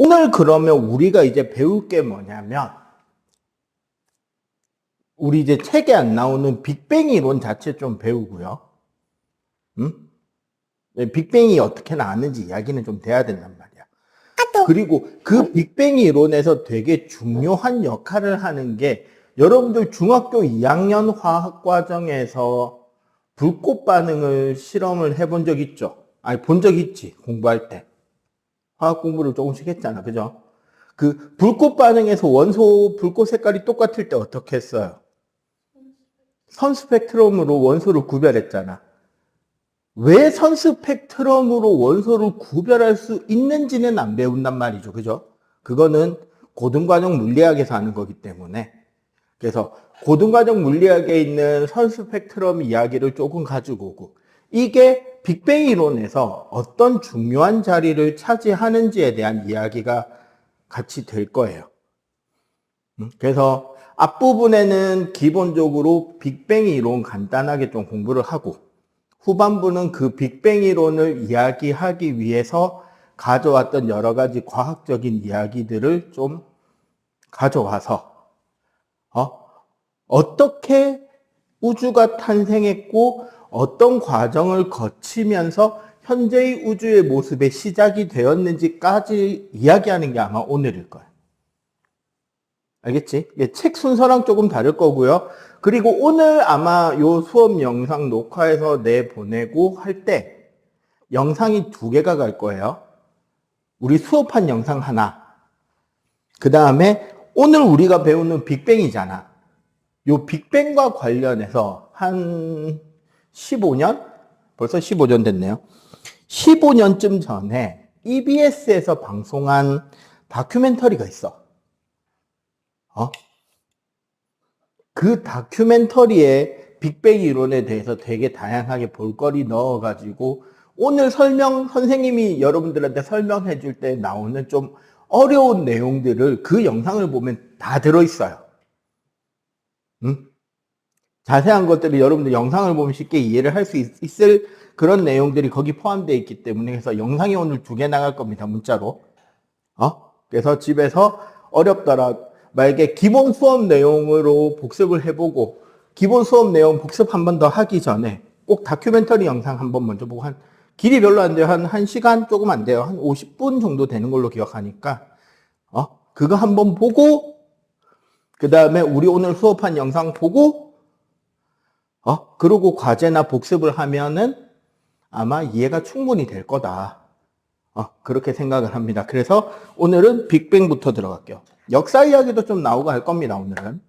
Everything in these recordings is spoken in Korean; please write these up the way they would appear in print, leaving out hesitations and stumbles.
오늘 그러면 우리가 이제 배울 게 뭐냐면, 우리 이제 책에 안 나오는 빅뱅 이론 자체 좀 배우고요. 빅뱅이 어떻게 나왔는지 이야기는 좀 돼야 된단 말이야. 그리고 그 빅뱅 이론에서 되게 중요한 역할을 하는 게, 여러분들 중학교 2학년 화학과정에서 불꽃 반응을 실험을 해본 적 있죠? 아니, 본 적 있지, 공부할 때. 화학 공부를 조금씩 했잖아, 그죠? 그 불꽃 반응에서 원소 불꽃 색깔이 똑같을 때 어떻게 했어요? 선 스펙트럼으로 원소를 구별했잖아. 왜 선 스펙트럼으로 원소를 구별할 수 있는지는 안 배운단 말이죠, 그죠? 그거는 고등과정 물리학에서 하는 거기 때문에. 그래서 고등과정 물리학에 있는 선 스펙트럼 이야기를 조금 가지고 오고, 이게 빅뱅 이론에서 어떤 중요한 자리를 차지하는지에 대한 이야기가 같이 될 거예요. 그래서 앞부분에는 기본적으로 빅뱅 이론 간단하게 좀 공부를 하고, 후반부는 그 빅뱅 이론을 이야기하기 위해서 가져왔던 여러 가지 과학적인 이야기들을 좀 가져와서 어떻게 우주가 탄생했고 어떤 과정을 거치면서 현재의 우주의 모습의 시작이 되었는지까지 이야기하는 게 아마 오늘일 거예요. 알겠지? 책 순서랑 조금 다를 거고요. 그리고 오늘 아마 요 수업 영상 녹화해서 내보내고 할 때 영상이 2개가 갈 거예요. 우리 수업한 영상 하나. 그 다음에 오늘 우리가 배우는 빅뱅이잖아. 요 빅뱅과 관련해서 한 15년? 벌써 15년 됐네요. 15년쯤 전에 EBS에서 방송한 다큐멘터리가 있어. 그 다큐멘터리에 빅뱅 이론에 대해서 되게 다양하게 볼거리 넣어가지고 오늘 선생님이 여러분들한테 설명해 줄 때 나오는 좀 어려운 내용들을 그 영상을 보면 다 들어있어요. 자세한 것들이 여러분들 영상을 보면 쉽게 이해를 할 수 있을 그런 내용들이 거기 포함되어 있기 때문에, 그래서 영상이 오늘 2개 나갈 겁니다, 문자로. 그래서 집에서 어렵더라, 만약에 기본 수업 내용으로 복습을 해보고, 기본 수업 내용 복습 한 번 더 하기 전에 꼭 다큐멘터리 영상 한번 먼저 보고, 길이 별로 안 돼요. 한 1시간 조금 안 돼요. 한 50분 정도 되는 걸로 기억하니까, 그거 한번 보고, 그 다음에 우리 오늘 수업한 영상 보고, 그러고 과제나 복습을 하면은 아마 이해가 충분히 될 거다. 그렇게 생각을 합니다. 그래서 오늘은 빅뱅부터 들어갈게요. 역사 이야기도 좀 나오고 할 겁니다, 오늘은.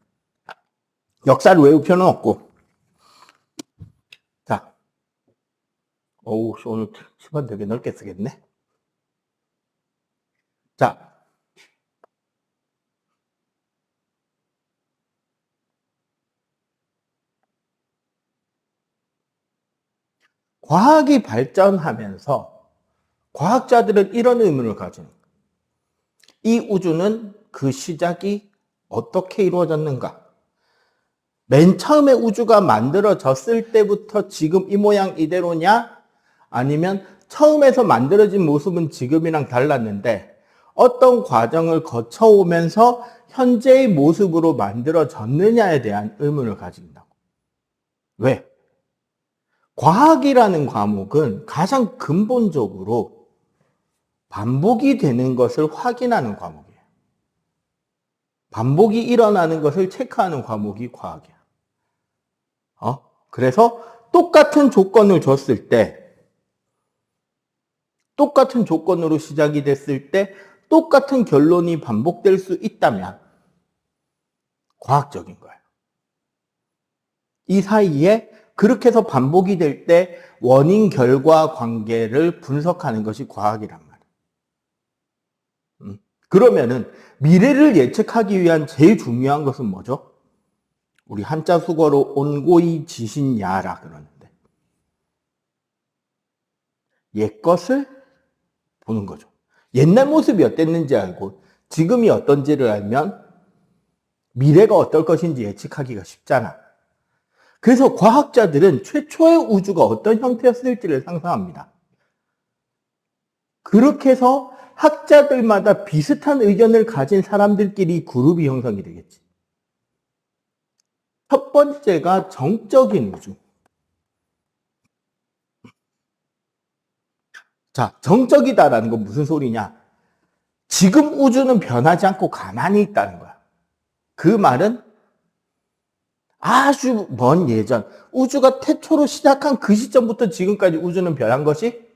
역사를 외울 필요는 없고. 자. 오늘 시간 되게 넓게 쓰겠네. 자. 과학이 발전하면서 과학자들은 이런 의문을 가지는 거예요. 이 우주는 그 시작이 어떻게 이루어졌는가? 맨 처음에 우주가 만들어졌을 때부터 지금 이 모양 이대로냐? 아니면 처음에서 만들어진 모습은 지금이랑 달랐는데 어떤 과정을 거쳐오면서 현재의 모습으로 만들어졌느냐에 대한 의문을 가진다고. 왜? 과학이라는 과목은 가장 근본적으로 반복이 되는 것을 확인하는 과목이에요. 반복이 일어나는 것을 체크하는 과목이 과학이야. 그래서 똑같은 조건을 줬을 때, 똑같은 조건으로 시작이 됐을 때 똑같은 결론이 반복될 수 있다면 과학적인 거예요. 이 사이에 그렇게 해서 반복이 될 때 원인 결과 관계를 분석하는 것이 과학이란 말이에요. 그러면은 미래를 예측하기 위한 제일 중요한 것은 뭐죠? 우리 한자 수거로 온고이 지신야라 그러는데, 옛것을 보는 거죠. 옛날 모습이 어땠는지 알고 지금이 어떤지를 알면 미래가 어떨 것인지 예측하기가 쉽잖아. 그래서 과학자들은 최초의 우주가 어떤 형태였을지를 상상합니다. 그렇게 해서 학자들마다 비슷한 의견을 가진 사람들끼리 그룹이 형성이 되겠지. 첫 번째가 정적인 우주. 자, 정적이다라는 건 무슨 소리냐? 지금 우주는 변하지 않고 가만히 있다는 거야. 그 말은 아주 먼 예전, 우주가 태초로 시작한 그 시점부터 지금까지 우주는 변한 것이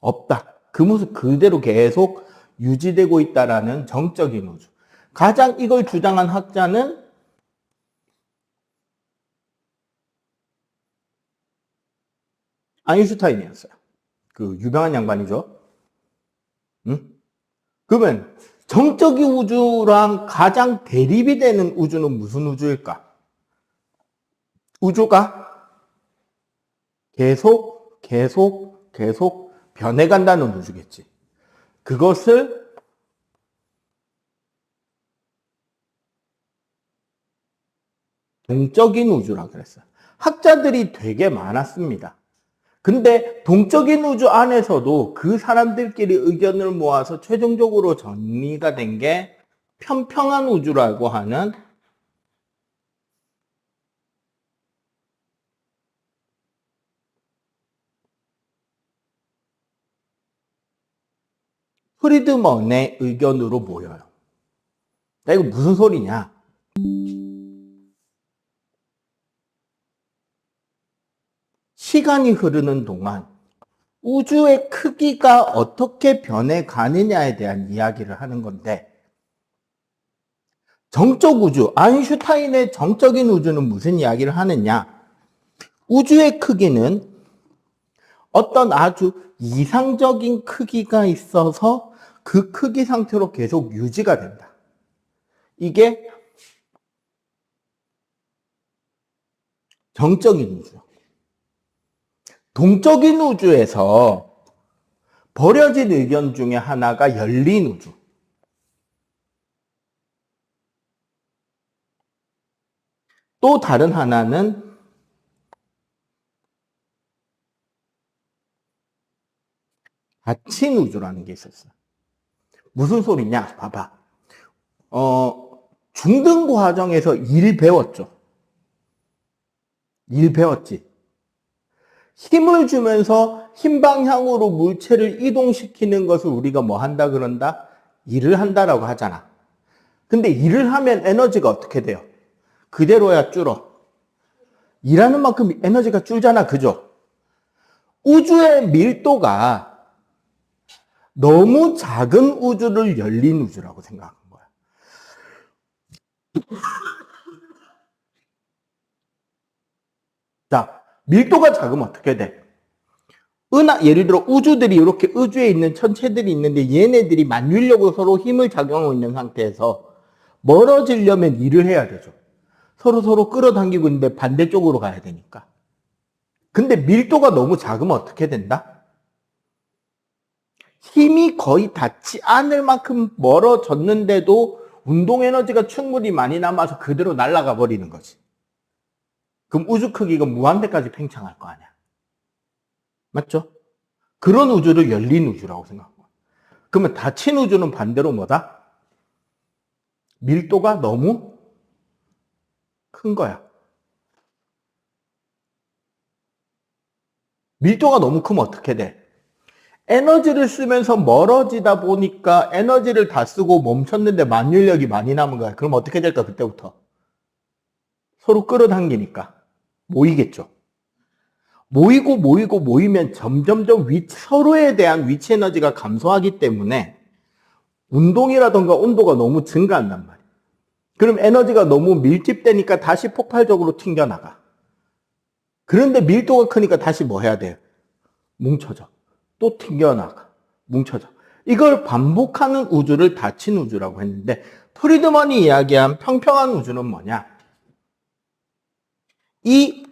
없다. 그 모습 그대로 계속 유지되고 있다라는 정적인 우주. 가장 이걸 주장한 학자는 아인슈타인이었어요. 그 유명한 양반이죠. 응? 그러면 정적인 우주랑 가장 대립이 되는 우주는 무슨 우주일까? 우주가 계속 변해간다는 우주겠지. 그것을 동적인 우주라고 그랬어요. 학자들이 되게 많았습니다. 근데 동적인 우주 안에서도 그 사람들끼리 의견을 모아서 최종적으로 정리가 된 게 평평한 우주라고 하는 프리드먼의 의견으로 모여요. 이거 무슨 소리냐? 시간이 흐르는 동안 우주의 크기가 어떻게 변해가느냐에 대한 이야기를 하는 건데, 정적 우주, 아인슈타인의 정적인 우주는 무슨 이야기를 하느냐? 우주의 크기는 어떤 아주 이상적인 크기가 있어서 그 크기 상태로 계속 유지가 된다. 이게 정적인 우주. 동적인 우주에서 버려진 의견 중에 하나가 열린 우주. 또 다른 하나는 닫힌 우주라는 게 있었어요. 무슨 소리냐? 봐봐. 중등 과정에서 일 배웠죠. 일 배웠지. 힘을 주면서 힘 방향으로 물체를 이동시키는 것을 우리가 뭐 한다 그런다? 일을 한다라고 하잖아. 근데 일을 하면 에너지가 어떻게 돼요? 그대로야 줄어. 일하는 만큼 에너지가 줄잖아. 그죠? 우주의 밀도가 너무 작은 우주를 열린 우주라고 생각한 거야. 자, 밀도가 작으면 어떻게 돼? 예를 들어 우주들이 이렇게 우주에 있는 천체들이 있는데 얘네들이 만들려고 서로 힘을 작용하고 있는 상태에서 멀어지려면 일을 해야 되죠. 서로 끌어당기고 있는데 반대쪽으로 가야 되니까. 근데 밀도가 너무 작으면 어떻게 된다? 힘이 거의 닿지 않을 만큼 멀어졌는데도 운동 에너지가 충분히 많이 남아서 그대로 날아가 버리는 거지. 그럼 우주 크기가 무한대까지 팽창할 거 아니야. 맞죠? 그런 우주를 열린 우주라고 생각하고. 그러면 닫힌 우주는 반대로 뭐다? 밀도가 너무 큰 거야. 밀도가 너무 크면 어떻게 돼? 에너지를 쓰면서 멀어지다 보니까 에너지를 다 쓰고 멈췄는데 만율력이 많이 남은 거야. 그럼 어떻게 될까, 그때부터? 서로 끌어당기니까 모이겠죠. 모이면 점점점 서로에 대한 위치 에너지가 감소하기 때문에 운동이라던가 온도가 너무 증가한단 말이야. 그럼 에너지가 너무 밀집되니까 다시 폭발적으로 튕겨나가. 그런데 밀도가 크니까 다시 뭐 해야 돼요? 뭉쳐져. 또 튕겨나가. 뭉쳐져. 이걸 반복하는 우주를 닫힌 우주라고 했는데, 프리드먼이 이야기한 평평한 우주는 뭐냐? 이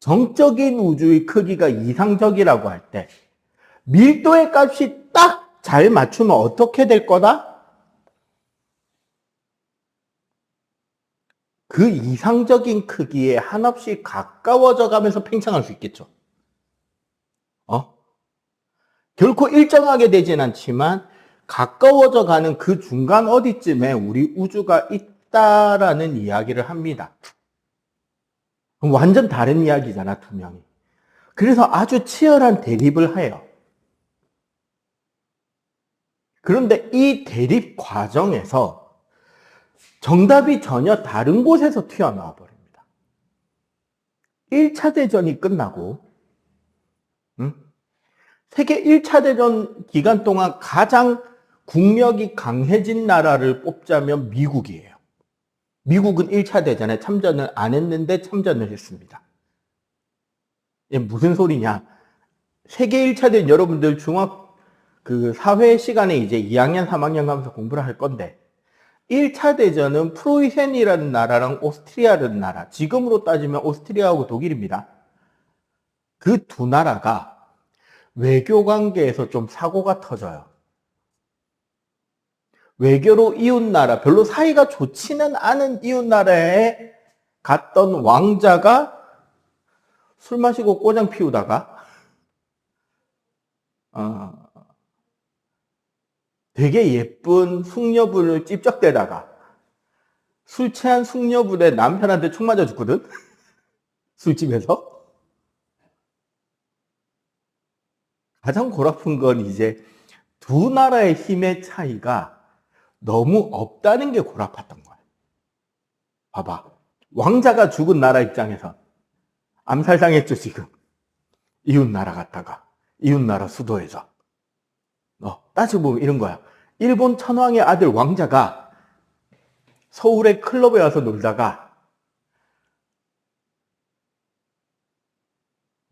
정적인 우주의 크기가 이상적이라고 할 때 밀도의 값이 딱 잘 맞추면 어떻게 될 거다? 그 이상적인 크기에 한없이 가까워져 가면서 팽창할 수 있겠죠. 결코 일정하게 되진 않지만 가까워져 가는 그 중간 어디쯤에 우리 우주가 있다라는 이야기를 합니다. 완전 다른 이야기잖아, 두 명이. 그래서 아주 치열한 대립을 해요. 그런데 이 대립 과정에서 정답이 전혀 다른 곳에서 튀어나와 버립니다. 1차 대전이 끝나고 세계 1차 대전 기간 동안 가장 국력이 강해진 나라를 뽑자면 미국이에요. 미국은 1차 대전에 참전을 안 했는데 참전을 했습니다. 이게 무슨 소리냐? 세계 1차 대전 여러분들 사회 시간에 이제 2학년, 3학년 가면서 공부를 할 건데 1차 대전은 프로이센이라는 나라랑 오스트리아라는 나라, 지금으로 따지면 오스트리아하고 독일입니다. 그 두 나라가 외교 관계에서 좀 사고가 터져요. 외교로 이웃나라, 별로 사이가 좋지는 않은 이웃나라에 갔던 왕자가 술 마시고 꼬장 피우다가 되게 예쁜 숙녀분을 찝적대다가 술 취한 숙녀분의 남편한테 총 맞아 죽거든? 술집에서. 가장 골아픈 건 이제 두 나라의 힘의 차이가 너무 없다는 게 골아팠던 거야. 봐봐. 왕자가 죽은 나라 입장에서 암살당했죠, 지금. 이웃나라 갔다가. 이웃나라 수도에서. 따지고 보면 이런 거야. 일본 천황의 아들 왕자가 서울의 클럽에 와서 놀다가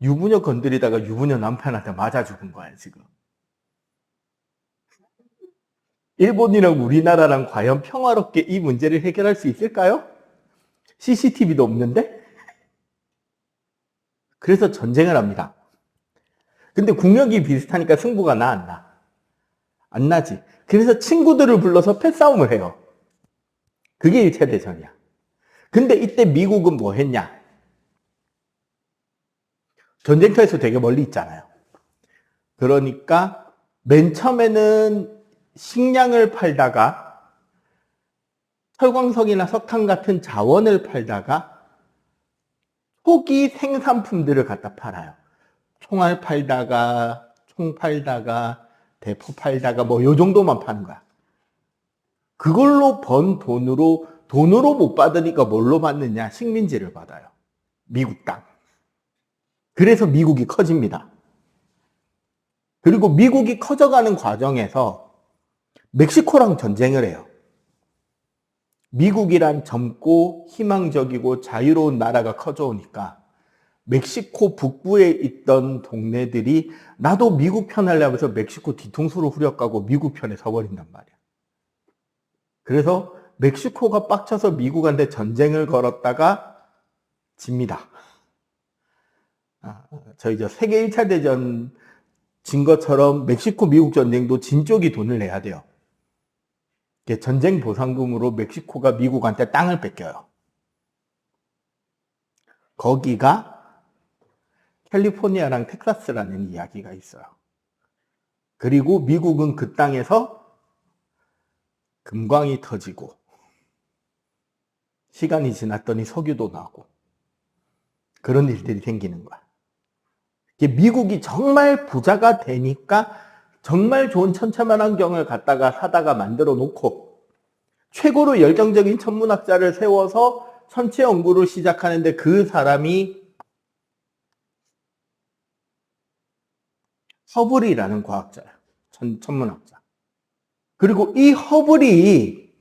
유부녀 건드리다가 유부녀 남편한테 맞아 죽은 거야, 지금. 일본이랑 우리나라랑 과연 평화롭게 이 문제를 해결할 수 있을까요? CCTV도 없는데? 그래서 전쟁을 합니다. 근데 국력이 비슷하니까 승부가 나, 안 나? 안 나지. 그래서 친구들을 불러서 패싸움을 해요. 그게 1차 대전이야. 근데 이때 미국은 뭐 했냐? 전쟁터에서 되게 멀리 있잖아요. 그러니까 맨 처음에는 식량을 팔다가 철광석이나 석탄 같은 자원을 팔다가 초기 생산품들을 갖다 팔아요. 총알 팔다가, 총 팔다가, 대포 팔다가 뭐 요 정도만 파는 거야. 그걸로 번 돈으로 못 받으니까 뭘로 받느냐? 식민지를 받아요. 미국 땅. 그래서 미국이 커집니다. 그리고 미국이 커져가는 과정에서 멕시코랑 전쟁을 해요. 미국이란 젊고 희망적이고 자유로운 나라가 커져오니까 멕시코 북부에 있던 동네들이 나도 미국 편 하려면서 멕시코 뒤통수로 후려가고 미국 편에 서버린단 말이야. 그래서 멕시코가 빡쳐서 미국한테 전쟁을 걸었다가 집니다. 저희 세계 1차 대전 진 것처럼 멕시코 미국 전쟁도 진 쪽이 돈을 내야 돼요. 전쟁 보상금으로 멕시코가 미국한테 땅을 뺏겨요. 거기가 캘리포니아랑 텍사스라는 이야기가 있어요. 그리고 미국은 그 땅에서 금광이 터지고 시간이 지났더니 석유도 나고 그런 일들이 생기는 거야. 미국이 정말 부자가 되니까 정말 좋은 천체만환경을 갖다가 사다가 만들어 놓고 최고로 열정적인 천문학자를 세워서 천체 연구를 시작하는데 그 사람이 허블이라는 과학자예요. 천문학자. 그리고 이 허블이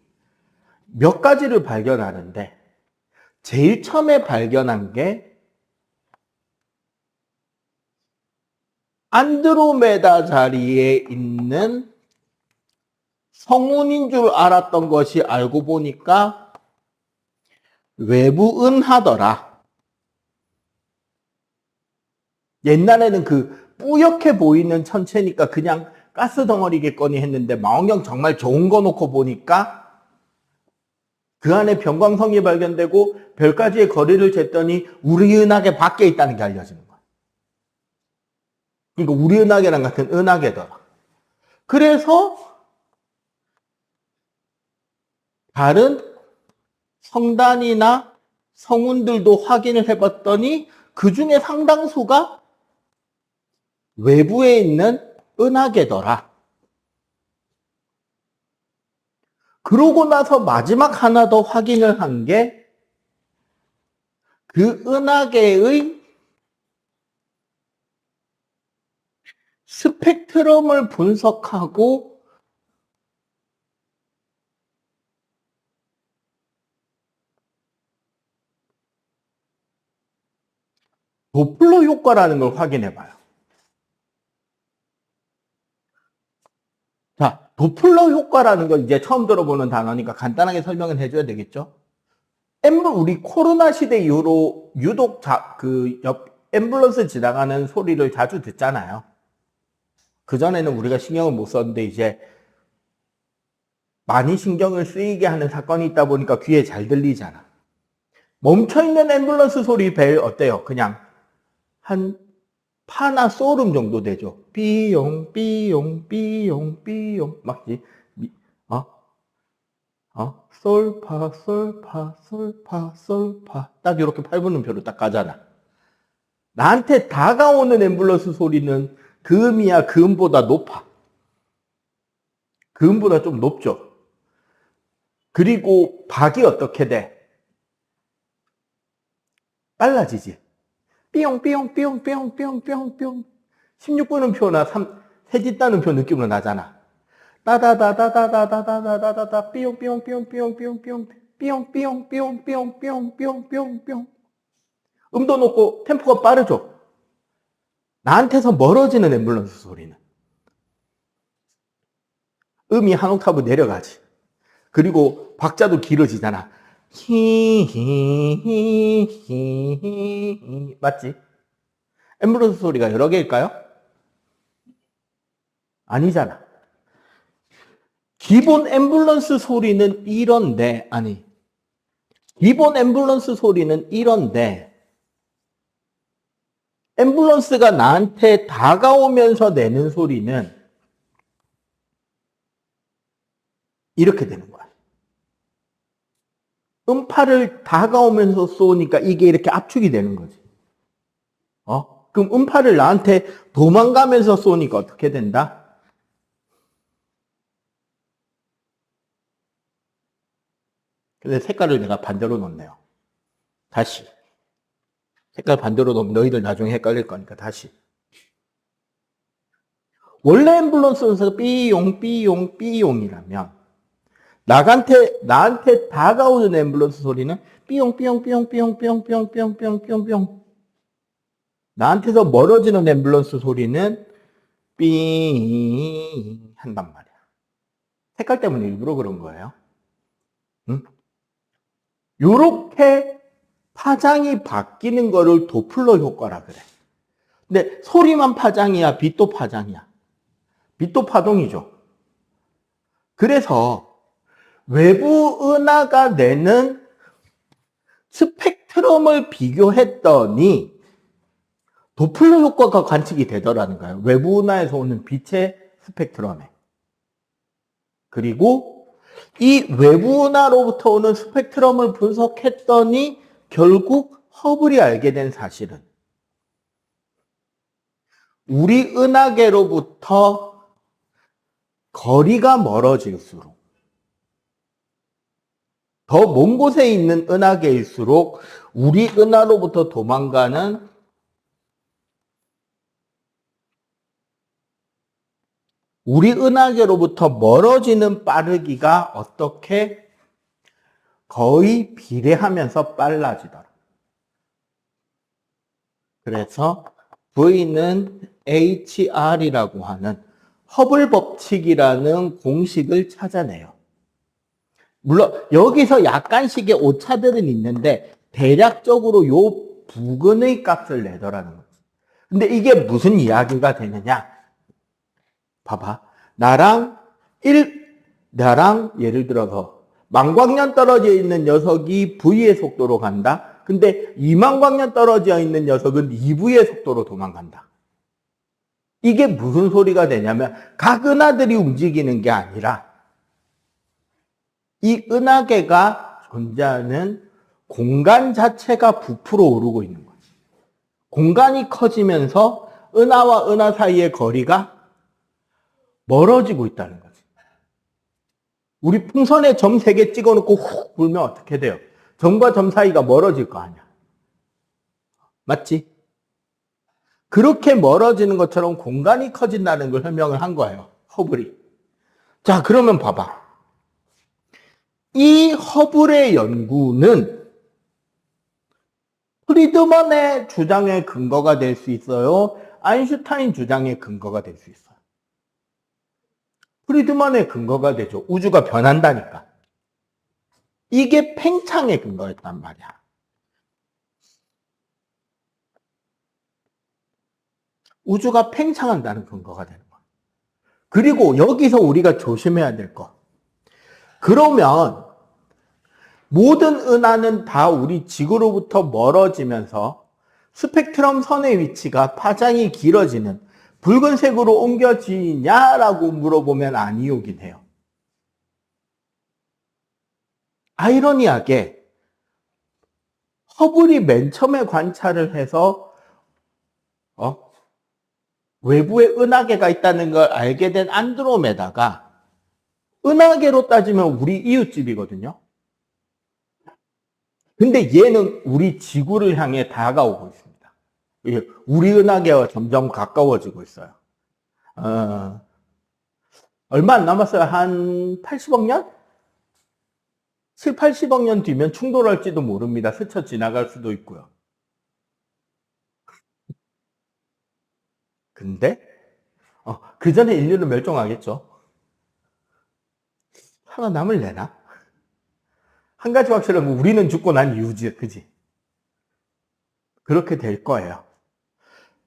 몇 가지를 발견하는데 제일 처음에 발견한 게 안드로메다 자리에 있는 성운인 줄 알았던 것이 알고 보니까 외부 은하더라. 옛날에는 그 뿌옇게 보이는 천체니까 그냥 가스 덩어리겠거니 했는데 망원경 정말 좋은 거 놓고 보니까 그 안에 변광성이 발견되고 별까지의 거리를 쟀더니 우리 은하계 밖에 있다는 게 알려지는 거야. 그러니까 우리 은하계랑 같은 은하계더라. 그래서 다른 성단이나 성운들도 확인을 해봤더니 그 중에 상당수가 외부에 있는 은하계더라. 그러고 나서 마지막 하나 더 확인을 한 게 그 은하계의 스펙트럼을 분석하고 도플러 효과라는 걸 확인해 봐요. 자, 도플러 효과라는 걸 이제 처음 들어보는 단어니까 간단하게 설명을 해줘야 되겠죠? 우리 코로나 시대 이후로 유독 옆 앰뷸런스 지나가는 소리를 자주 듣잖아요. 그전에는 우리가 신경을 못 썼는데 이제 많이 신경을 쓰이게 하는 사건이 있다 보니까 귀에 잘 들리잖아. 멈춰있는 앰뷸런스 소리 벨 어때요? 그냥 한 파나 소름 정도 되죠. 삐용 삐용 삐용 삐용 막지. 솔파 솔파 솔파 솔파 딱 이렇게 8분음표로 딱 가잖아. 나한테 다가오는 앰뷸런스 소리는 금이야 금보다 높아. 금보다 좀 높죠. 그리고 박이 어떻게 돼? 빨라지지. 삐용 삐용 삐용 삐용 삐용 삐용 삐용 16분음표나 세짓다는표 느낌으로 나잖아. 따다다다다다다다다다다 삐용 삐용 삐용 삐용 삐용 삐용 삐용 삐용 삐용 삐용 삐용 삐용 삐용 삐용 음도 높고 템포가 빠르죠. 나한테서 멀어지는 앰뷸런스 소리는 음이 한 옥타브 내려가지. 그리고 박자도 길어지잖아. 히히히히 맞지? 앰뷸런스 소리가 여러 개일까요? 아니잖아. 기본 앰뷸런스 소리는 이런데 기본 앰뷸런스 소리는 이런데 앰뷸런스가 나한테 다가오면서 내는 소리는 이렇게 되는 거야. 음파를 다가오면서 쏘니까 이게 이렇게 압축이 되는 거지. 그럼 음파를 나한테 도망가면서 쏘니까 어떻게 된다? 근데 색깔을 내가 반대로 놓네요. 다시. 색깔 반대로 놓으면 너희들 나중에 헷갈릴 거니까 다시. 원래 앰뷸런스에서 삐용 삐용 삐용이라면 나한테 다가오는 앰뷸런스 소리는 삐용 삐용 삐용 삐용 삐용 삐용 삐용 삐용 삐용 삐용 나한테서 멀어지는 앰뷸런스 소리는 삥 한단 말이야. 색깔 때문에 일부러 그런 거예요. 응? 요렇게 파장이 바뀌는 거를 도플러 효과라 그래. 근데 소리만 파장이야? 빛도 파장이야? 빛도 파동이죠. 그래서 외부 은하가 내는 스펙트럼을 비교했더니 도플러 효과가 관측이 되더라는 거예요. 외부 은하에서 오는 빛의 스펙트럼에. 그리고 이 외부 은하로부터 오는 스펙트럼을 분석했더니 결국 허블이 알게 된 사실은 우리 은하계로부터 거리가 멀어질수록 더 먼 곳에 있는 은하계일수록 우리 은하로부터 도망가는 우리 은하계로부터 멀어지는 빠르기가 어떻게 거의 비례하면서 빨라지더라. 그래서 V는 HR이라고 하는 허블 법칙이라는 공식을 찾아내요. 물론 여기서 약간씩의 오차들은 있는데 대략적으로 요 부근의 값을 내더라는 거지. 근데 이게 무슨 이야기가 되느냐? 봐봐. 나랑 예를 들어서 만광년 떨어져 있는 녀석이 V의 속도로 간다. 근데 2만 광년 떨어져 있는 녀석은 2V의 속도로 도망간다. 이게 무슨 소리가 되냐면 각 은하들이 움직이는 게 아니라 이 은하계가 존재하는 공간 자체가 부풀어 오르고 있는 거예요. 공간이 커지면서 은하와 은하 사이의 거리가 멀어지고 있다는 거지. 우리 풍선에 점 3개 찍어놓고 훅 불면 어떻게 돼요? 점과 점 사이가 멀어질 거 아니야. 맞지? 그렇게 멀어지는 것처럼 공간이 커진다는 걸 설명을 한 거예요. 허블이. 자, 그러면 봐봐. 이 허블의 연구는 프리드먼의 주장의 근거가 될 수 있어요? 아인슈타인 주장의 근거가 될 수 있어요? 프리드먼의 근거가 되죠. 우주가 변한다니까. 이게 팽창의 근거였단 말이야. 우주가 팽창한다는 근거가 되는 거야. 그리고 여기서 우리가 조심해야 될 거. 그러면 모든 은하는 다 우리 지구로부터 멀어지면서 스펙트럼 선의 위치가 파장이 길어지는 붉은색으로 옮겨지냐라고 물어보면 아니오긴 해요. 아이러니하게 허블이 맨 처음에 관찰을 해서 외부에 은하계가 있다는 걸 알게 된 안드로메다가 은하계로 따지면 우리 이웃집이거든요. 근데 얘는 우리 지구를 향해 다가오고 있습니다. 우리 은하계와 점점 가까워지고 있어요. 얼마 안 남았어요. 한 80억 년? 7, 80억 년 뒤면 충돌할지도 모릅니다. 스쳐 지나갈 수도 있고요. 근데 그 전에 인류는 멸종하겠죠. 하나 남을래나? 한 가지 확실한 건 우리는 죽고 난 이후지, 그지? 그렇게 될 거예요.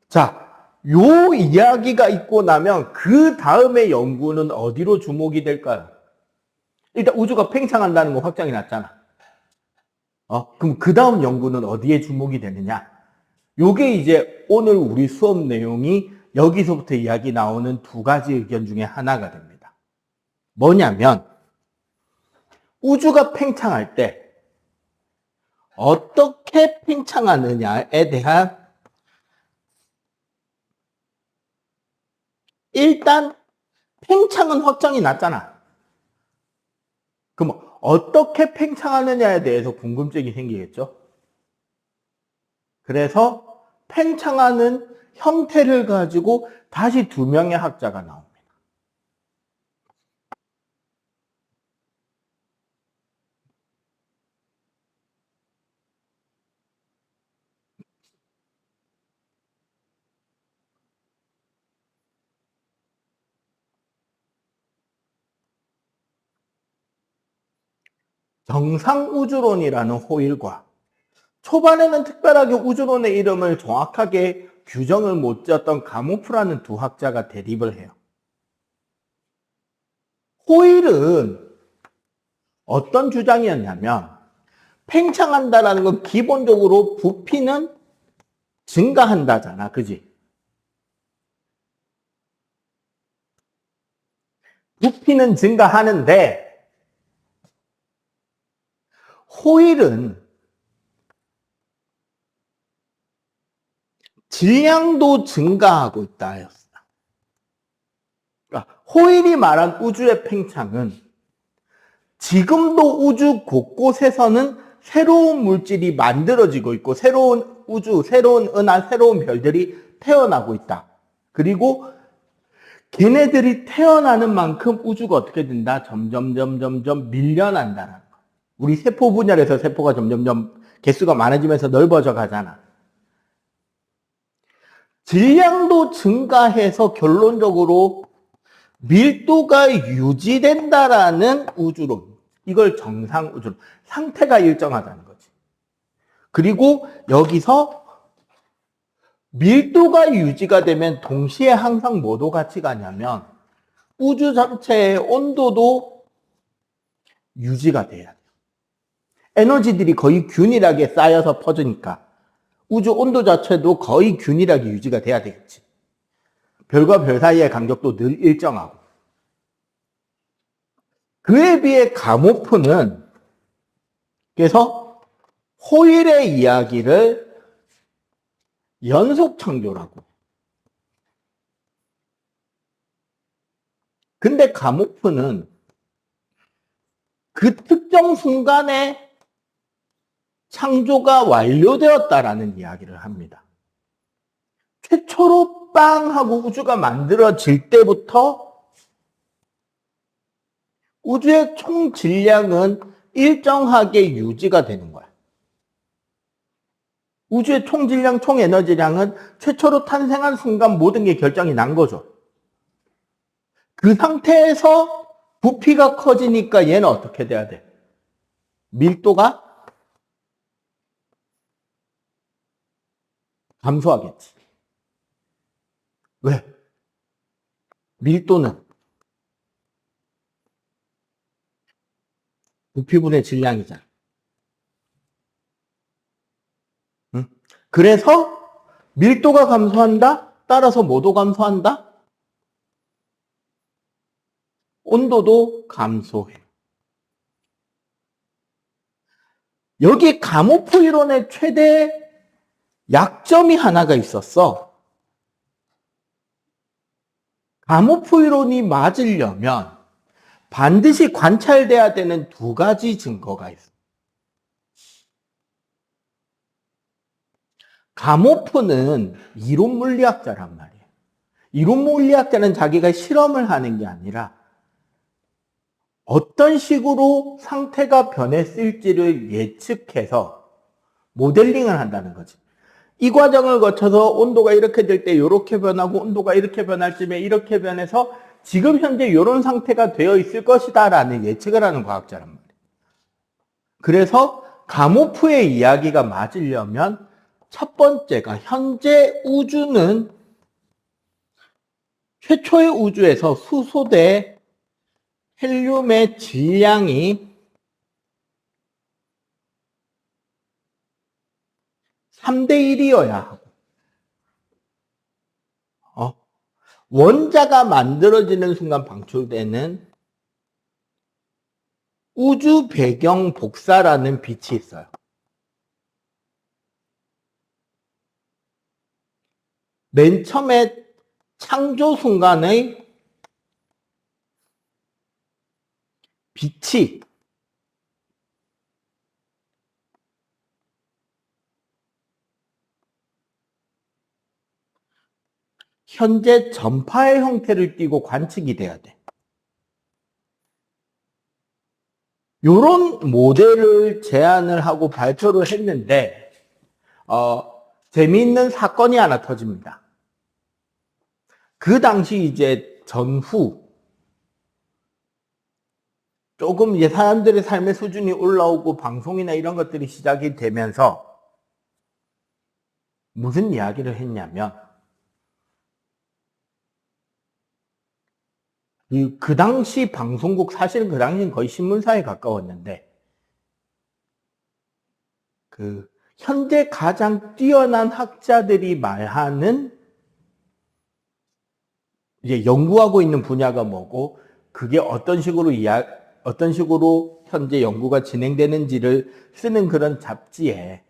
자, 요 이야기가 있고 나면 그 다음에 연구는 어디로 주목이 될까요? 일단 우주가 팽창한다는 거 확정이 났잖아. 그럼 그 다음 연구는 어디에 주목이 되느냐? 요게 이제 오늘 우리 수업 내용이 여기서부터 이야기 나오는 2가지 의견 중에 하나가 됩니다. 뭐냐면 우주가 팽창할 때 어떻게 팽창하느냐에 대한 일단 팽창은 확정이 났잖아. 그럼 어떻게 팽창하느냐에 대해서 궁금증이 생기겠죠? 그래서 팽창하는 형태를 가지고 다시 2명의 학자가 나옵니다. 정상우주론이라는 호일과 초반에는 특별하게 우주론의 이름을 정확하게 규정을 못 지었던 가모프라는 2 학자가 대립을 해요. 호일은 어떤 주장이었냐면 팽창한다라는 건 기본적으로 부피는 증가한다잖아. 그지? 부피는 증가하는데 호일은 질량도 증가하고 있다 하였어요. 그러니까 호일이 말한 우주의 팽창은 지금도 우주 곳곳에서는 새로운 물질이 만들어지고 있고 새로운 우주, 새로운 은하, 새로운 별들이 태어나고 있다. 그리고 걔네들이 태어나는 만큼 우주가 어떻게 된다? 점점 밀려난다는 거. 우리 세포 분열에서 세포가 점점 개수가 많아지면서 넓어져 가잖아. 질량도 증가해서 결론적으로 밀도가 유지된다라는 우주론. 이걸 정상우주론. 상태가 일정하다는 거지. 그리고 여기서 밀도가 유지가 되면 동시에 항상 뭐도 같이 가냐면 우주 자체의 온도도 유지가 돼야 돼요. 에너지들이 거의 균일하게 쌓여서 퍼지니까 우주 온도 자체도 거의 균일하게 유지가 돼야 되겠지. 별과 별 사이의 간격도 늘 일정하고. 그에 비해 가모프는 그래서 호일의 이야기를 연속 창조라고. 근데 가모프는 그 특정 순간에 창조가 완료되었다라는 이야기를 합니다. 최초로 빵 하고 우주가 만들어질 때부터 우주의 총 질량은 일정하게 유지가 되는 거야. 우주의 총 질량, 총 에너지량은 최초로 탄생한 순간 모든 게 결정이 난 거죠. 그 상태에서 부피가 커지니까 얘는 어떻게 돼야 돼? 밀도가 감소하겠지. 왜? 밀도는 부피분의 질량이잖아. 응? 그래서 밀도가 감소한다? 따라서 뭐도 감소한다? 온도도 감소해. 여기 가모프 이론의 최대 약점이 하나가 있었어. 가모프 이론이 맞으려면 반드시 관찰돼야 되는 두 가지 증거가 있어. 가모프는 이론 물리학자란 말이에요. 이론 물리학자는 자기가 실험을 하는 게 아니라 어떤 식으로 상태가 변했을지를 예측해서 모델링을 한다는 거지. 이 과정을 거쳐서 온도가 이렇게 될 때 이렇게 변하고 온도가 이렇게 변할 쯤에 이렇게 변해서 지금 현재 이런 상태가 되어 있을 것이다 라는 예측을 하는 과학자란 말이에요. 그래서 가모프의 이야기가 맞으려면 첫 번째가 현재 우주는 최초의 우주에서 수소대 헬륨의 질량이 3대1이어야 하고 원자가 만들어지는 순간 방출되는 우주 배경 복사라는 빛이 있어요. 맨 처음에 창조 순간의 빛이 현재 전파의 형태를 띠고 관측이 돼야 돼. 이런 모델을 제안을 하고 발표를 했는데 재미있는 사건이 하나 터집니다. 그 당시 이제 전후 조금 이제 사람들의 삶의 수준이 올라오고 방송이나 이런 것들이 시작이 되면서 무슨 이야기를 했냐면 그 당시 방송국 사실은 그 당시는 거의 신문사에 가까웠는데 그 현재 가장 뛰어난 학자들이 말하는 이제 연구하고 있는 분야가 뭐고 그게 어떤 식으로 현재 연구가 진행되는지를 쓰는 그런 잡지에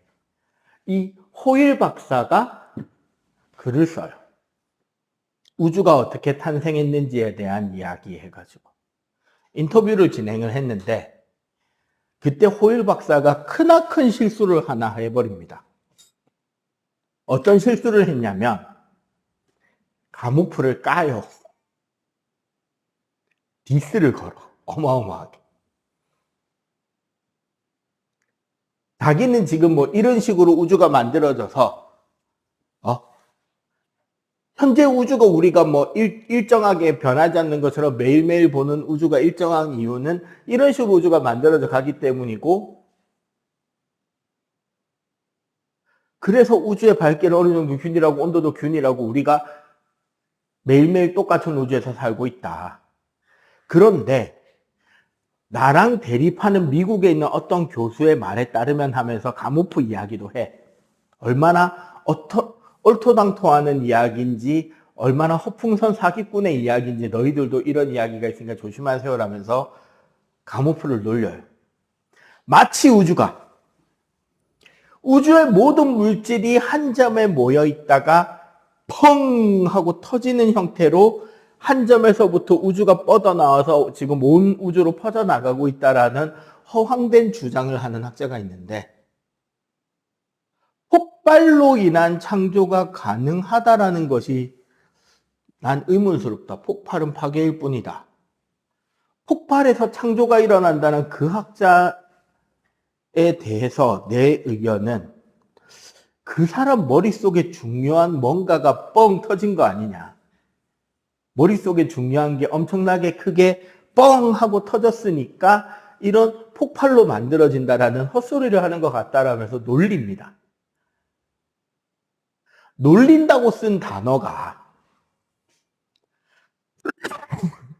이 호일 박사가 글을 써요. 우주가 어떻게 탄생했는지에 대한 이야기 해가지고 인터뷰를 진행을 했는데 그때 호일 박사가 크나큰 실수를 하나 해버립니다. 어떤 실수를 했냐면 가모프를 까요. 디스를 걸어. 어마어마하게. 자기는 지금 뭐 이런 식으로 우주가 만들어져서 현재 우주가 우리가 뭐 일정하게 변하지 않는 것처럼 매일매일 보는 우주가 일정한 이유는 이런 식으로 우주가 만들어져 가기 때문이고 그래서 우주의 밝기를 어느 정도 균일하고 온도도 균일하고 우리가 매일매일 똑같은 우주에서 살고 있다. 그런데 나랑 대립하는 미국에 있는 어떤 교수의 말에 따르면 하면서 가모프 이야기도 해. 얼마나 얼토당토하는 이야기인지 얼마나 허풍선 사기꾼의 이야기인지 너희들도 이런 이야기가 있으니까 조심하세요라면서 감호프를 놀려요. 마치 우주의 모든 물질이 한 점에 모여 있다가 펑 하고 터지는 형태로 한 점에서부터 우주가 뻗어나와서 지금 온 우주로 퍼져나가고 있다라는 허황된 주장을 하는 학자가 있는데, 폭발로 인한 창조가 가능하다라는 것이 난 의문스럽다. 폭발은 파괴일 뿐이다. 폭발에서 창조가 일어난다는 그 학자에 대해서 내 의견은 그 사람 머릿속에 중요한 뭔가가 뻥 터진 거 아니냐. 머릿속에 중요한 게 엄청나게 크게 뻥 하고 터졌으니까 이런 폭발로 만들어진다라는 헛소리를 하는 것 같다라면서 놀립니다. 놀린다고 쓴 단어가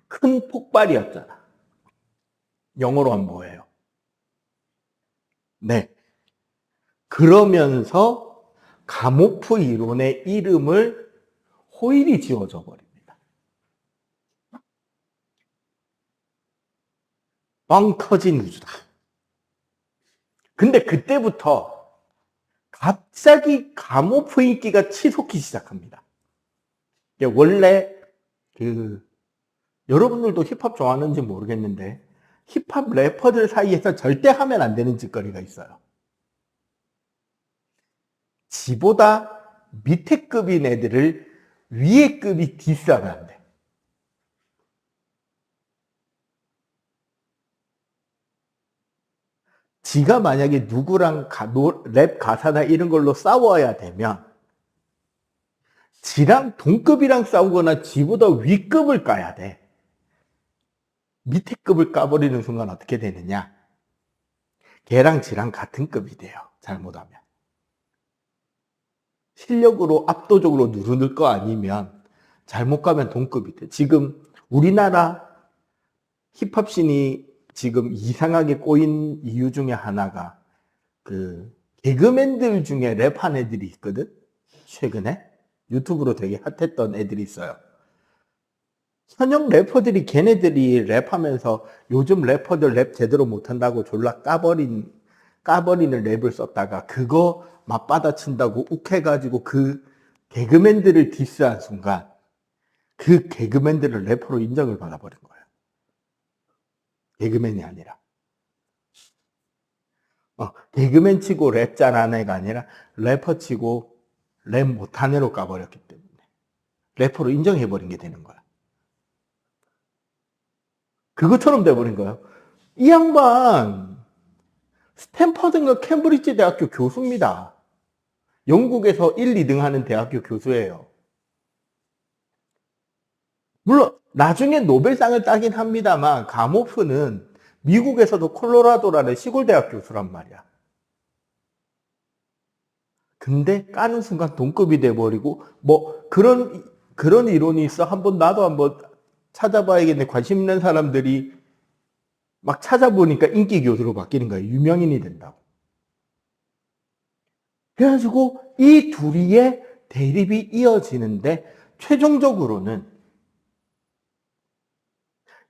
큰 폭발이었잖아. 영어로 하면 뭐예요? 네. 그러면서 가모프 이론의 이름을 호일이 지워져 버립니다. 빵 터진 우주다. 근데 그때부터 갑자기 가모프 인기가 치솟기 시작합니다. 원래 여러분들도 힙합 좋아하는지 모르겠는데 힙합 래퍼들 사이에서 절대 하면 안 되는 짓거리가 있어요. 지보다 밑에 급인 애들을 위에 급이 디스하면 안 돼. 지가 만약에 누구랑 랩 가사나 이런 걸로 싸워야 되면 지랑 동급이랑 싸우거나 지보다 위급을 까야 돼. 밑에 급을 까버리는 순간 어떻게 되느냐? 걔랑 지랑 같은 급이 돼요. 잘못하면. 실력으로 압도적으로 누르는 거 아니면 잘못 가면 동급이 돼. 지금 우리나라 힙합씬이 지금 이상하게 꼬인 이유 중에 하나가 개그맨들 중에 랩한 애들이 있거든? 최근에 유튜브로 되게 핫했던 애들이 있어요. 현역 래퍼들이 걔네들이 랩하면서 요즘 래퍼들 랩 제대로 못한다고 졸라 까버리는 랩을 썼다가 그거 맞받아친다고 욱해가지고 그 개그맨들을 디스한 순간 그 개그맨들을 래퍼로 인정을 받아버린 거예요. 개그맨이 아니라. 개그맨 치고 랩 잘하는 애가 아니라 래퍼 치고 랩 못한 애로 까버렸기 때문에 래퍼로 인정해버린 게 되는 거야. 그것처럼 돼버린 거예요. 이 양반 스탠퍼드인가 캠브리지 대학교 교수입니다. 영국에서 1, 2등 하는 대학교 교수예요. 물론 나중에 노벨상을 따긴 합니다만 가모프는 미국에서도 콜로라도라는 시골 대학 교수란 말이야. 근데 까는 순간 동급이 돼버리고 뭐 그런 이론이 있어. 나도 한번 찾아봐야겠네. 관심 있는 사람들이 막 찾아보니까 인기 교수로 바뀌는 거예요. 유명인이 된다고. 그래가지고 이 둘이의 대립이 이어지는데 최종적으로는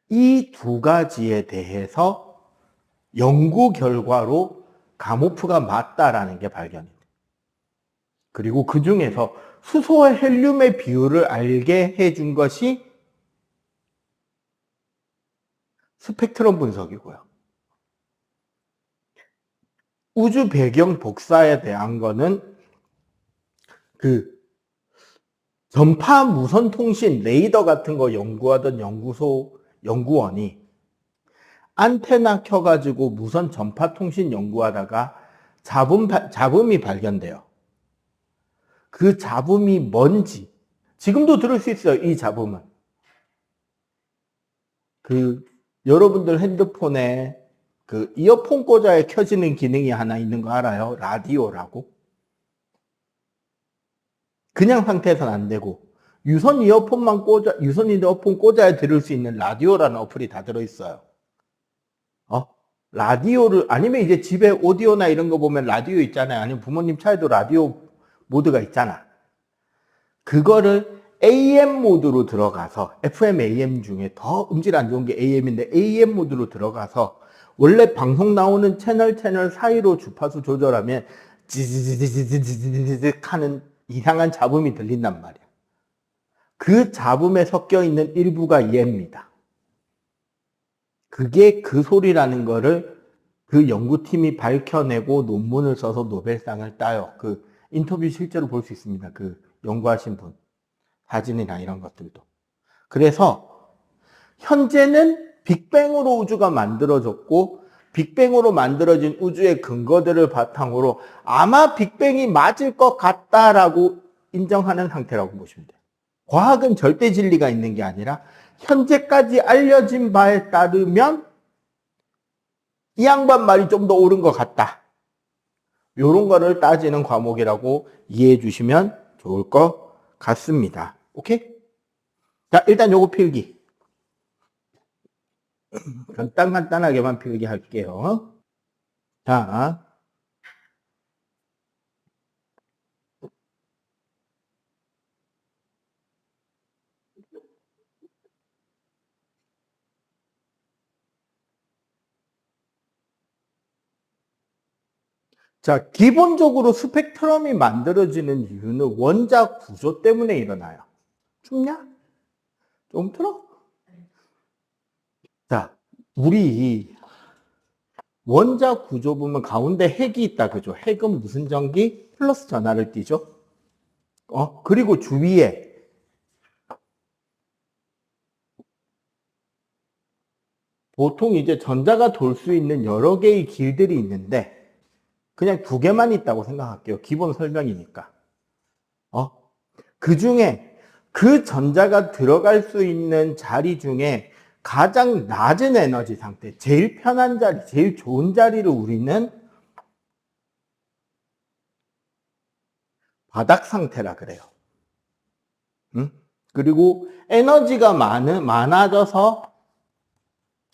이 두 가지에 대해서 연구 결과로 가모프가 맞다라는 게 발견이 돼요. 그리고 그 중에서 수소와 헬륨의 비율을 알게 해준 것이 스펙트럼 분석이고요. 우주 배경 복사에 대한 거는 전파 무선 통신 레이더 같은 거 연구하던 연구원이 안테나 켜가지고 무선 전파 통신 연구하다가 잡음이 발견돼요. 그 잡음이 뭔지 지금도 들을 수 있어요. 이 잡음은 여러분들 핸드폰에 이어폰 꽂아야 켜지는 기능이 하나 있는 거 알아요? 라디오라고. 그냥 상태에서는 안 되고 유선 이어폰 꽂아야 들을 수 있는 라디오라는 어플이 다 들어있어요. 라디오를 아니면 이제 집에 오디오나 이런 거 보면 라디오 있잖아요. 아니면 부모님 차에도 라디오 모드가 있잖아. 그거를 AM 모드로 들어가서 FM, AM 중에 더 음질 안 좋은 게 AM인데 AM 모드로 들어가서 원래 방송 나오는 채널 사이로 주파수 조절하면 지지지지지지지지 하는 이상한 잡음이 들린단 말이야. 그 잡음에 섞여 있는 일부가 얘입니다. 그게 그 소리라는 거를 그 연구팀이 밝혀내고 논문을 써서 노벨상을 따요. 그 인터뷰 실제로 볼 수 있습니다. 그 연구하신 분. 사진이나 이런 것들도. 그래서 현재는 빅뱅으로 우주가 만들어졌고 빅뱅으로 만들어진 우주의 근거들을 바탕으로 아마 빅뱅이 맞을 것 같다라고 인정하는 상태라고 보시면 돼요. 과학은 절대 진리가 있는 게 아니라 현재까지 알려진 바에 따르면 이 양반 말이 좀 더 옳은 것 같다. 이런 거를 따지는 과목이라고 이해해 주시면 좋을 것 같습니다. 오케이? 자, 일단 요거 필기. 간단하게만 필기할게요. 자, 기본적으로 스펙트럼이 만들어지는 이유는 원자 구조 때문에 일어나요. 춥냐? 좀 틀어? 자, 우리 원자 구조 보면 가운데 핵이 있다, 그죠? 핵은 무슨 전기? 플러스 전하를 띠죠? 그리고 주위에 보통 이제 전자가 돌 수 있는 여러 개의 길들이 있는데 그냥 두 개만 있다고 생각할게요. 기본 설명이니까. 그 중에 그 전자가 들어갈 수 있는 자리 중에 가장 낮은 에너지 상태, 제일 편한 자리, 제일 좋은 자리를 우리는 바닥 상태라 그래요. 응? 그리고 에너지가 많아져서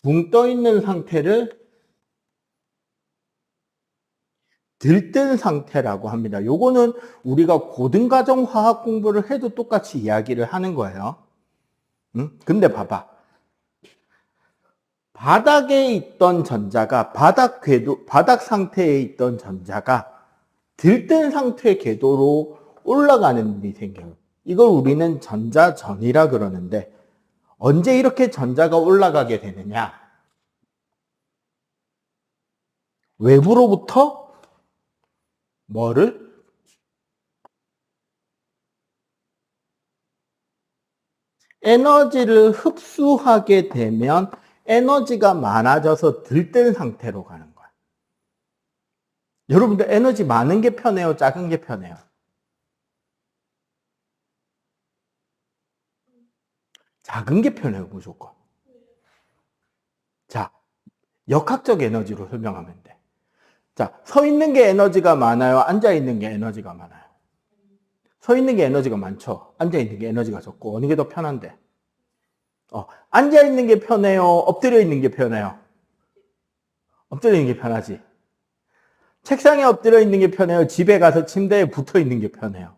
붕 떠 있는 상태를 들뜬 상태라고 합니다. 요거는 우리가 고등과정 화학 공부를 해도 똑같이 이야기를 하는 거예요. 응? 근데 봐봐. 바닥에 있던 전자가 바닥 상태에 있던 전자가 들뜬 상태 궤도로 올라가는 일이 생겨요. 이걸 우리는 전자전이라 그러는데 언제 이렇게 전자가 올라가게 되느냐? 외부로부터 뭐를? 에너지를 흡수하게 되면 에너지가 많아져서 들뜬 상태로 가는 거야. 여러분들 에너지 많은 게 편해요? 작은 게 편해요? 작은 게 편해요, 무조건. 자, 역학적 에너지로 설명하면 돼. 자, 서 있는 게 에너지가 많아요? 앉아 있는 게 에너지가 많아요? 서 있는 게 에너지가 많죠? 앉아 있는 게 에너지가 적고, 어느 게 더 편한데? 앉아 있는 게 편해요? 엎드려 있는 게 편해요? 엎드려 있는 게 편하지. 책상에 엎드려 있는 게 편해요? 집에 가서 침대에 붙어 있는 게 편해요?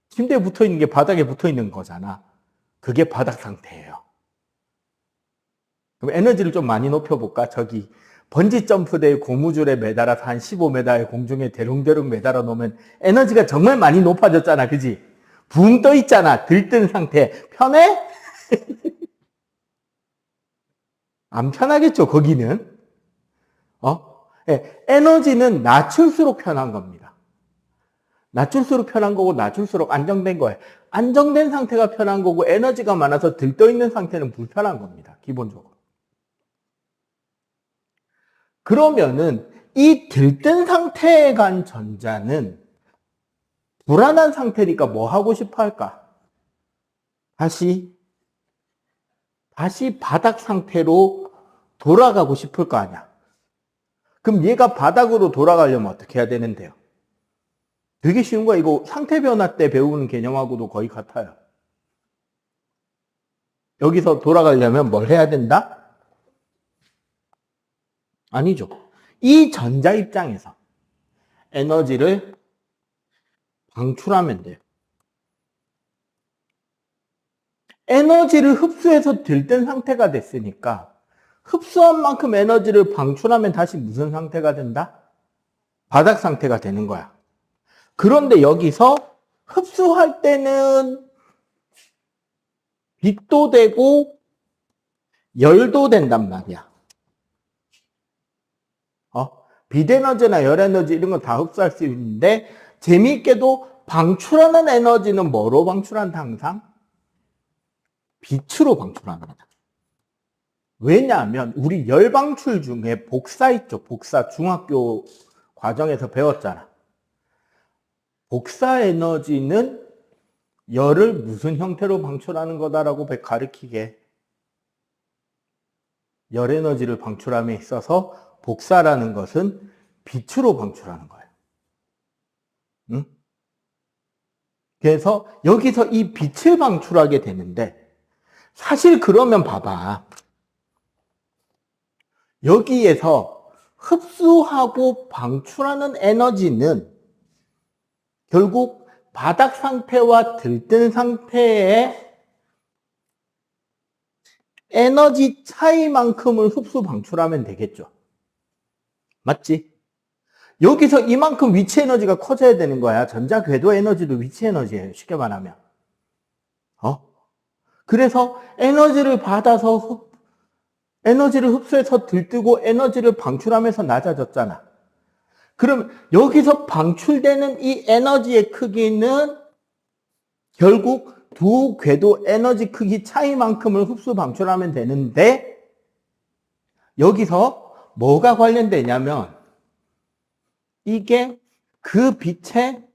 침대에 붙어 있는 게 바닥에 붙어 있는 거잖아. 그게 바닥 상태예요. 그럼 에너지를 좀 많이 높여볼까? 저기 번지 점프대에 고무줄에 매달아서 한 15m의 공중에 대롱대롱 매달아 놓으면 에너지가 정말 많이 높아졌잖아. 그지? 붕 떠 있잖아. 들뜬 상태. 편해? 안 편하겠죠, 거기는. 에너지는 낮출수록 편한 겁니다. 낮출수록 편한 거고 낮출수록 안정된 거예요. 안정된 상태가 편한 거고 에너지가 많아서 들떠 있는 상태는 불편한 겁니다. 기본적으로. 그러면은 이 들뜬 상태에 간 전자는 불안한 상태니까 뭐 하고 싶어 할까? 다시 바닥 상태로 돌아가고 싶을 거 아니야. 그럼 얘가 바닥으로 돌아가려면 어떻게 해야 되는데요? 되게 쉬운 거야. 이거 상태 변화 때 배우는 개념하고도 거의 같아요. 여기서 돌아가려면 뭘 해야 된다? 아니죠. 이 전자 입장에서 에너지를 방출하면 돼요. 에너지를 흡수해서 들뜬 상태가 됐으니까 흡수한 만큼 에너지를 방출하면 다시 무슨 상태가 된다? 바닥 상태가 되는 거야. 그런데 여기서 흡수할 때는 빛도 되고 열도 된단 말이야. 빛에너지나 열에너지 이런 거 다 흡수할 수 있는데 재미있게도 방출하는 에너지는 뭐로 방출한다 항상? 빛으로 방출합니다. 왜냐하면 우리 열 방출 중에 복사 있죠. 복사 중학교 과정에서 배웠잖아. 복사 에너지는 열을 무슨 형태로 방출하는 거다라고 가르치게. 열 에너지를 방출함에 있어서 복사라는 것은 빛으로 방출하는 거예요. 응? 그래서 여기서 이 빛을 방출하게 되는데 사실 그러면 봐봐. 여기에서 흡수하고 방출하는 에너지는 결국 바닥 상태와 들뜬 상태의 에너지 차이만큼을 흡수 방출하면 되겠죠. 맞지? 여기서 이만큼 위치 에너지가 커져야 되는 거야. 전자 궤도 에너지도 위치 에너지예요. 쉽게 말하면. 그래서 에너지를 받아서 에너지를 흡수해서 들뜨고 에너지를 방출하면서 낮아졌잖아. 그럼 여기서 방출되는 이 에너지의 크기는 결국 두 궤도 에너지 크기 차이만큼을 흡수 방출하면 되는데 여기서 뭐가 관련되냐면 이게 그 빛의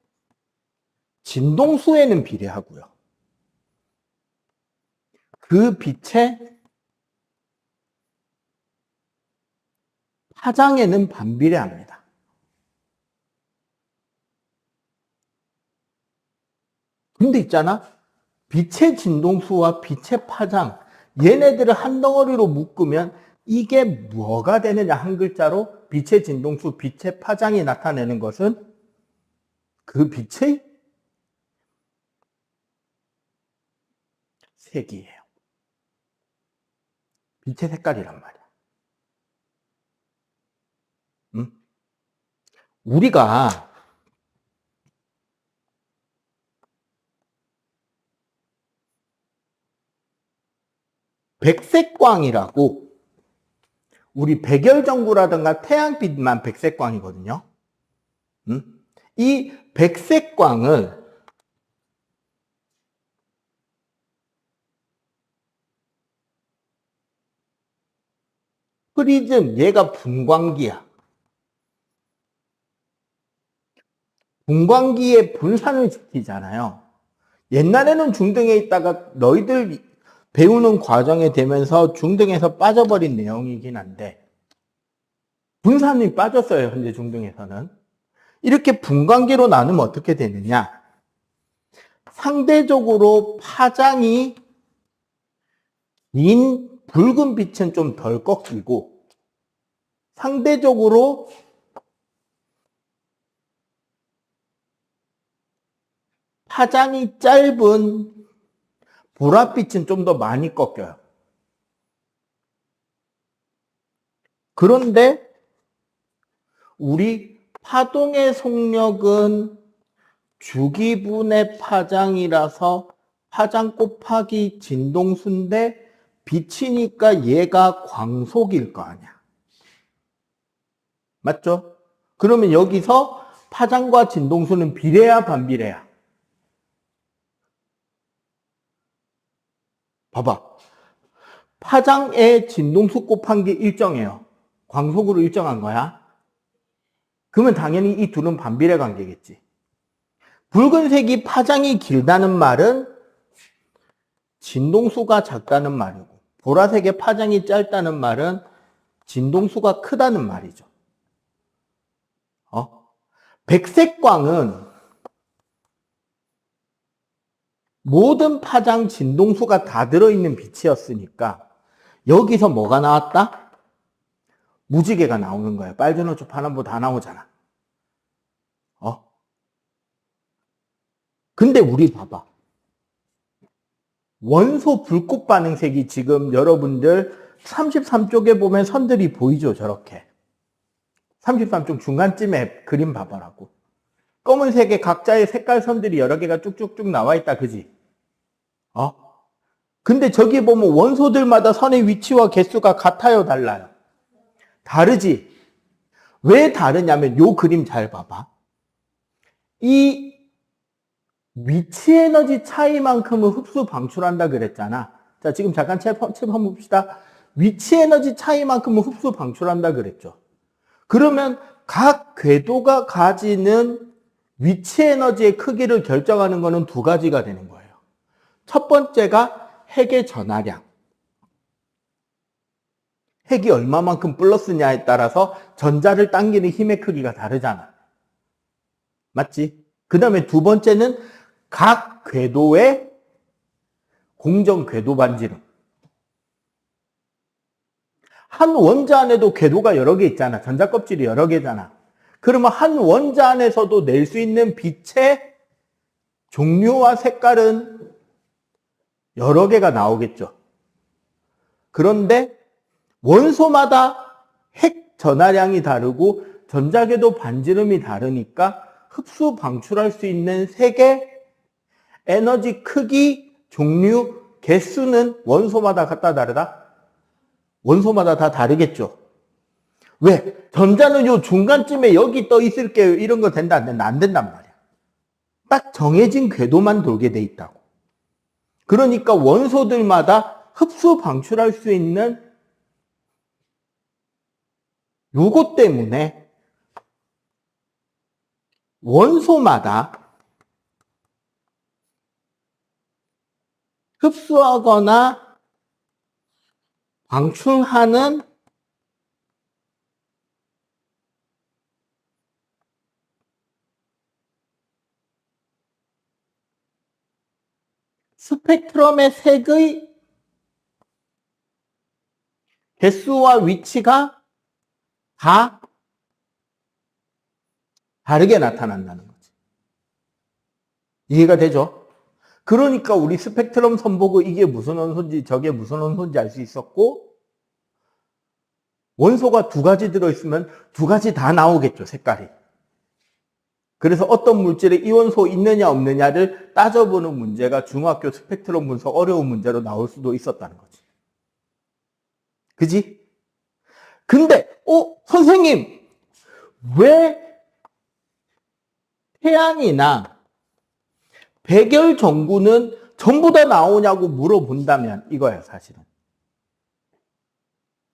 진동수에는 비례하고요. 그 빛의 파장에는 반비례합니다. 근데 있잖아. 빛의 진동수와 빛의 파장, 얘네들을 한 덩어리로 묶으면 이게 뭐가 되느냐 한 글자로 빛의 진동수, 빛의 파장이 나타내는 것은 그 빛의 색이에요. 빛의 색깔이란 말이야. 응? 우리가 백색광이라고 우리 백열전구라든가 태양빛만 백색광이거든요. 응? 이 백색광을 프리즘, 얘가 분광기야. 분광기에 분산을 시키잖아요. 옛날에는 중등에 있다가 너희들 배우는 과정에 되면서 중등에서 빠져버린 내용이긴 한데 분산이 빠졌어요. 현재 중등에서는. 이렇게 분광기로 나누면 어떻게 되느냐. 상대적으로 파장이 긴 붉은 빛은 좀 덜 꺾이고 상대적으로 파장이 짧은 보랏빛은 좀 더 많이 꺾여요. 그런데 우리 파동의 속력은 주기분의 파장이라서 파장 곱하기 진동수인데 빛이니까 얘가 광속일 거 아니야. 맞죠? 그러면 여기서 파장과 진동수는 비례야 반비례야? 봐봐. 파장의 진동수 곱한 게 일정해요. 광속으로 일정한 거야. 그러면 당연히 이 둘은 반비례 관계겠지. 붉은색이 파장이 길다는 말은 진동수가 작다는 말이고 보라색의 파장이 짧다는 말은 진동수가 크다는 말이죠. 백색광은 모든 파장 진동수가 다 들어있는 빛이었으니까 여기서 뭐가 나왔다? 무지개가 나오는 거예요. 빨주노초 파란보 다 나오잖아. 근데 우리 봐봐. 원소 불꽃 반응색이 지금 여러분들 33쪽에 보면 선들이 보이죠, 저렇게. 33쪽 중간쯤에 그림 봐봐라고. 검은색의 각자의 색깔 선들이 여러 개가 쭉쭉쭉 나와 있다, 그지? 근데 저기 보면 원소들마다 선의 위치와 개수가 같아요, 달라요? 다르지? 왜 다르냐면 요 그림 잘 봐봐. 이 위치 에너지 차이만큼은 흡수 방출한다 그랬잖아. 자, 지금 잠깐 책 한번 봅시다. 위치 에너지 차이만큼은 흡수 방출한다 그랬죠. 그러면 각 궤도가 가지는 위치 에너지의 크기를 결정하는 거는 두 가지가 되는 거예요. 첫 번째가 핵의 전하량. 핵이 얼마만큼 플러스냐에 따라서 전자를 당기는 힘의 크기가 다르잖아. 맞지? 그 다음에 두 번째는 각 궤도의 공정 궤도 반지름. 한 원자 안에도 궤도가 여러 개 있잖아. 전자 껍질이 여러 개잖아. 그러면 한 원자 안에서도 낼 수 있는 빛의 종류와 색깔은 여러 개가 나오겠죠. 그런데 원소마다 핵 전하량이 다르고 전자궤도 반지름이 다르니까 흡수 방출할 수 있는 색의 에너지 크기, 종류, 개수는 원소마다 같다 다르다? 원소마다 다 다르겠죠. 왜? 전자는 요 중간쯤에 여기 떠 있을게요. 이런 거 된다 안 된다? 안 된단 말이야. 딱 정해진 궤도만 돌게 돼 있다고. 그러니까 원소들마다 흡수 방출할 수 있는 요것 때문에 원소마다 흡수하거나 방출하는 스펙트럼의 색의 개수와 위치가 다 다르게 나타난다는 거지. 이해가 되죠? 그러니까 우리 스펙트럼 선 보고 이게 무슨 원소인지 저게 무슨 원소인지 알 수 있었고, 원소가 두 가지 들어있으면 두 가지 다 나오겠죠, 색깔이. 그래서 어떤 물질에 이 원소 있느냐 없느냐를 따져보는 문제가 중학교 스펙트럼 분석 어려운 문제로 나올 수도 있었다는 거지. 그지? 근데 선생님 왜 태양이나 백열 전구는 전부 다 나오냐고 물어본다면 이거야 사실은.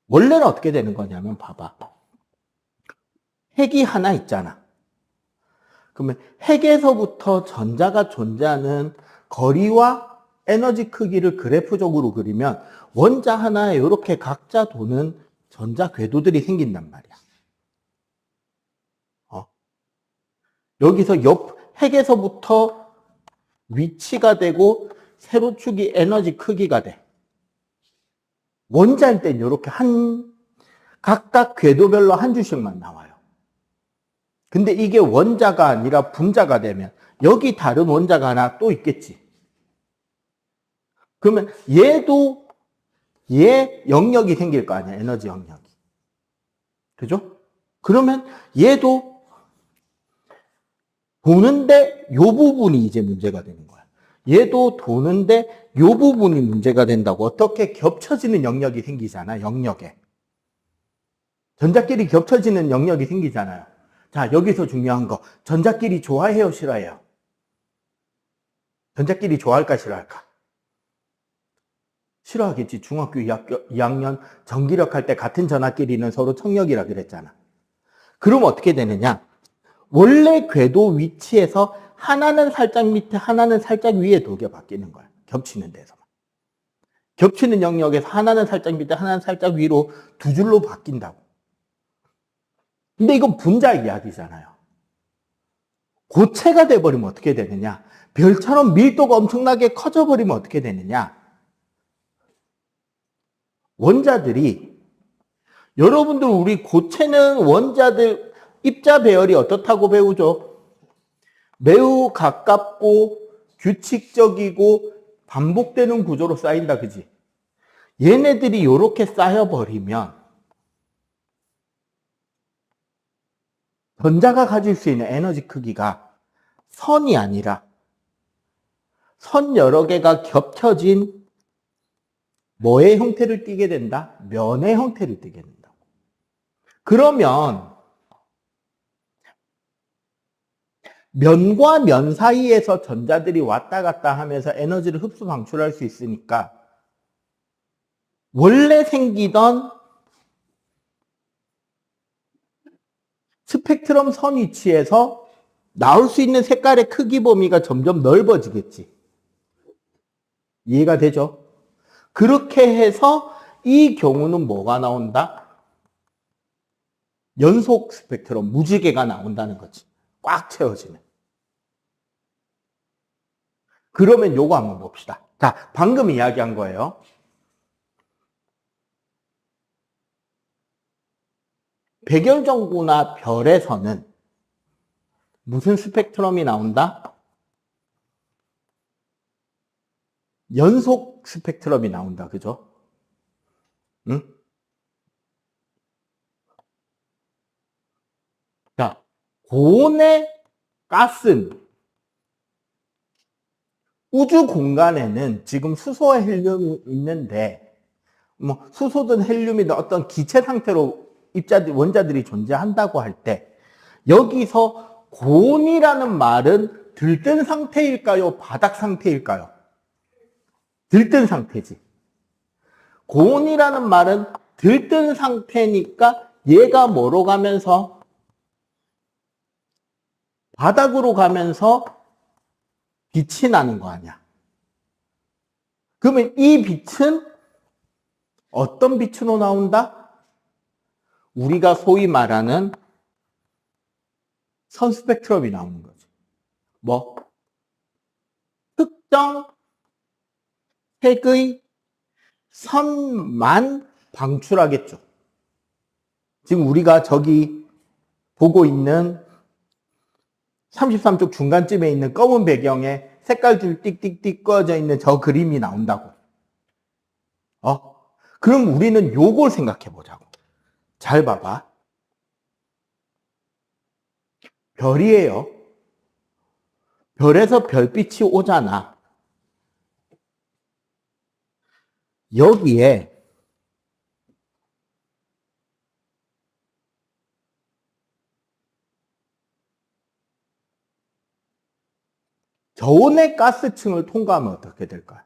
원래는 어떻게 되는 거냐면 봐봐. 핵이 하나 있잖아. 그러면 핵에서부터 전자가 존재하는 거리와 에너지 크기를 그래프적으로 그리면 원자 하나에 이렇게 각자 도는 전자 궤도들이 생긴단 말이야. 여기서 옆 핵에서부터 위치가 되고 세로축이 에너지 크기가 돼. 원자일 땐 이렇게 각각 궤도별로 한 주씩만 나와요. 근데 이게 원자가 아니라 분자가 되면 여기 다른 원자가 하나 또 있겠지. 그러면 얘 영역이 생길 거 아니야, 에너지 영역이. 그죠? 그러면 얘도 도는데 요 부분이 이제 문제가 되는 거야. 얘도 도는데 요 부분이 문제가 된다고. 어떻게 겹쳐지는 영역이 생기잖아, 영역에. 전자끼리 겹쳐지는 영역이 생기잖아요. 자, 여기서 중요한 거. 전자끼리 좋아해요, 싫어해요? 전자끼리 좋아할까, 싫어할까? 싫어하겠지. 중학교 2학년 전기력 할 때 같은 전하끼리는 서로 청력이라 그랬잖아. 그럼 어떻게 되느냐? 원래 궤도 위치에서 하나는 살짝 밑에, 하나는 살짝 위에 돌게 바뀌는 거야. 겹치는 데서만. 겹치는 영역에서 하나는 살짝 밑에, 하나는 살짝 위로 두 줄로 바뀐다고. 근데 이건 분자 이야기잖아요. 고체가 돼버리면 어떻게 되느냐? 별처럼 밀도가 엄청나게 커져버리면 어떻게 되느냐? 원자들이, 여러분들 우리 고체는 원자들 입자 배열이 어떻다고 배우죠? 매우 가깝고 규칙적이고 반복되는 구조로 쌓인다, 그지? 얘네들이 이렇게 쌓여버리면 전자가 가질 수 있는 에너지 크기가 선이 아니라 선 여러 개가 겹쳐진 뭐의 형태를 띠게 된다? 면의 형태를 띠게 된다고. 그러면 면과 면 사이에서 전자들이 왔다 갔다 하면서 에너지를 흡수 방출할 수 있으니까 원래 생기던 스펙트럼 선 위치에서 나올 수 있는 색깔의 크기 범위가 점점 넓어지겠지. 이해가 되죠? 그렇게 해서 이 경우는 뭐가 나온다? 연속 스펙트럼, 무지개가 나온다는 거지. 꽉 채워지는. 그러면 요거 한번 봅시다. 자, 방금 이야기한 거예요. 백열전구나 별에서는 무슨 스펙트럼이 나온다? 연속 스펙트럼이 나온다. 그죠? 응? 자, 고온의 가스는 우주 공간에는 지금 수소와 헬륨이 있는데, 뭐 수소든 헬륨이든 어떤 기체 상태로 원자들이 존재한다고 할 때, 여기서 고온이라는 말은 들뜬 상태일까요? 바닥 상태일까요? 들뜬 상태지. 고온이라는 말은 들뜬 상태니까 얘가 뭐로 가면서? 바닥으로 가면서 빛이 나는 거 아니야. 그러면 이 빛은 어떤 빛으로 나온다? 우리가 소위 말하는 선 스펙트럼이 나오는 거지. 뭐? 특정 색의 선만 방출하겠죠. 지금 우리가 저기 보고 있는 33쪽 중간쯤에 있는 검은 배경에 색깔줄 띡띡띡 꺼져 있는 저 그림이 나온다고. 그럼 우리는 요걸 생각해 보자고. 잘 봐봐. 별이에요. 별에서 별빛이 오잖아. 여기에 저온의 가스층을 통과하면 어떻게 될까요?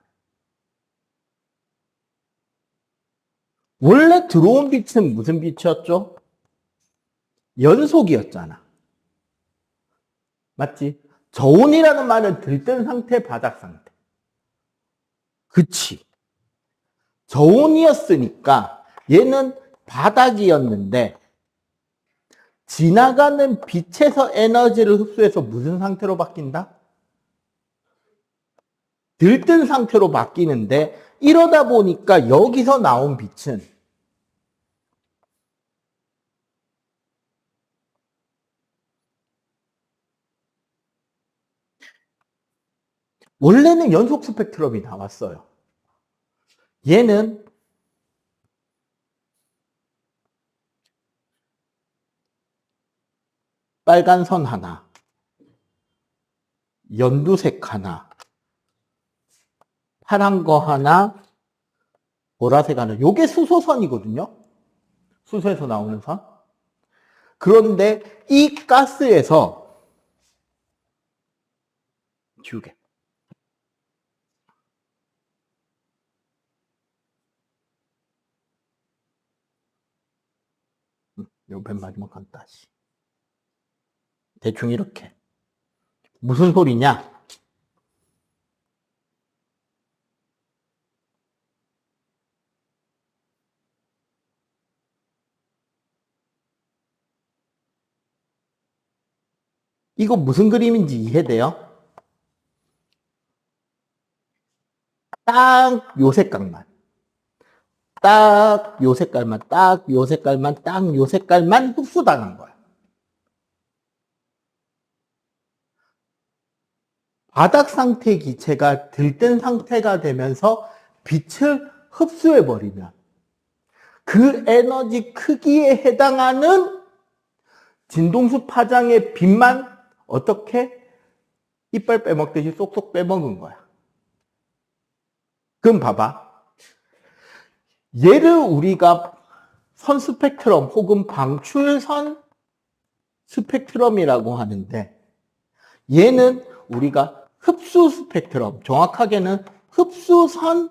원래 들어온 빛은 무슨 빛이었죠? 연속이었잖아. 맞지? 저온이라는 말은 들뜬 상태, 바닥 상태. 그치. 저온이었으니까 얘는 바닥이었는데 지나가는 빛에서 에너지를 흡수해서 무슨 상태로 바뀐다? 들뜬 상태로 바뀌는데 이러다 보니까 여기서 나온 빛은 원래는 연속 스펙트럼이 나왔어요. 얘는 빨간 선 하나, 연두색 하나, 파란 거 하나, 보라색 하나. 요게 수소선이거든요. 수소에서 나오는 선. 그런데 이 가스에서 지우개. 요 맨 마지막 건 다시. 대충 이렇게. 무슨 소리냐? 이거 무슨 그림인지 이해돼요? 딱 요 색깔만. 딱 요 색깔만, 딱 요 색깔만, 딱 요 색깔만 흡수당한 거야. 바닥 상태 기체가 들뜬 상태가 되면서 빛을 흡수해버리면 그 에너지 크기에 해당하는 진동수 파장의 빛만 어떻게 이빨 빼먹듯이 쏙쏙 빼먹은 거야. 그럼 봐봐. 얘를 우리가 선 스펙트럼 혹은 방출선 스펙트럼이라고 하는데, 얘는 우리가 흡수 스펙트럼, 정확하게는 흡수선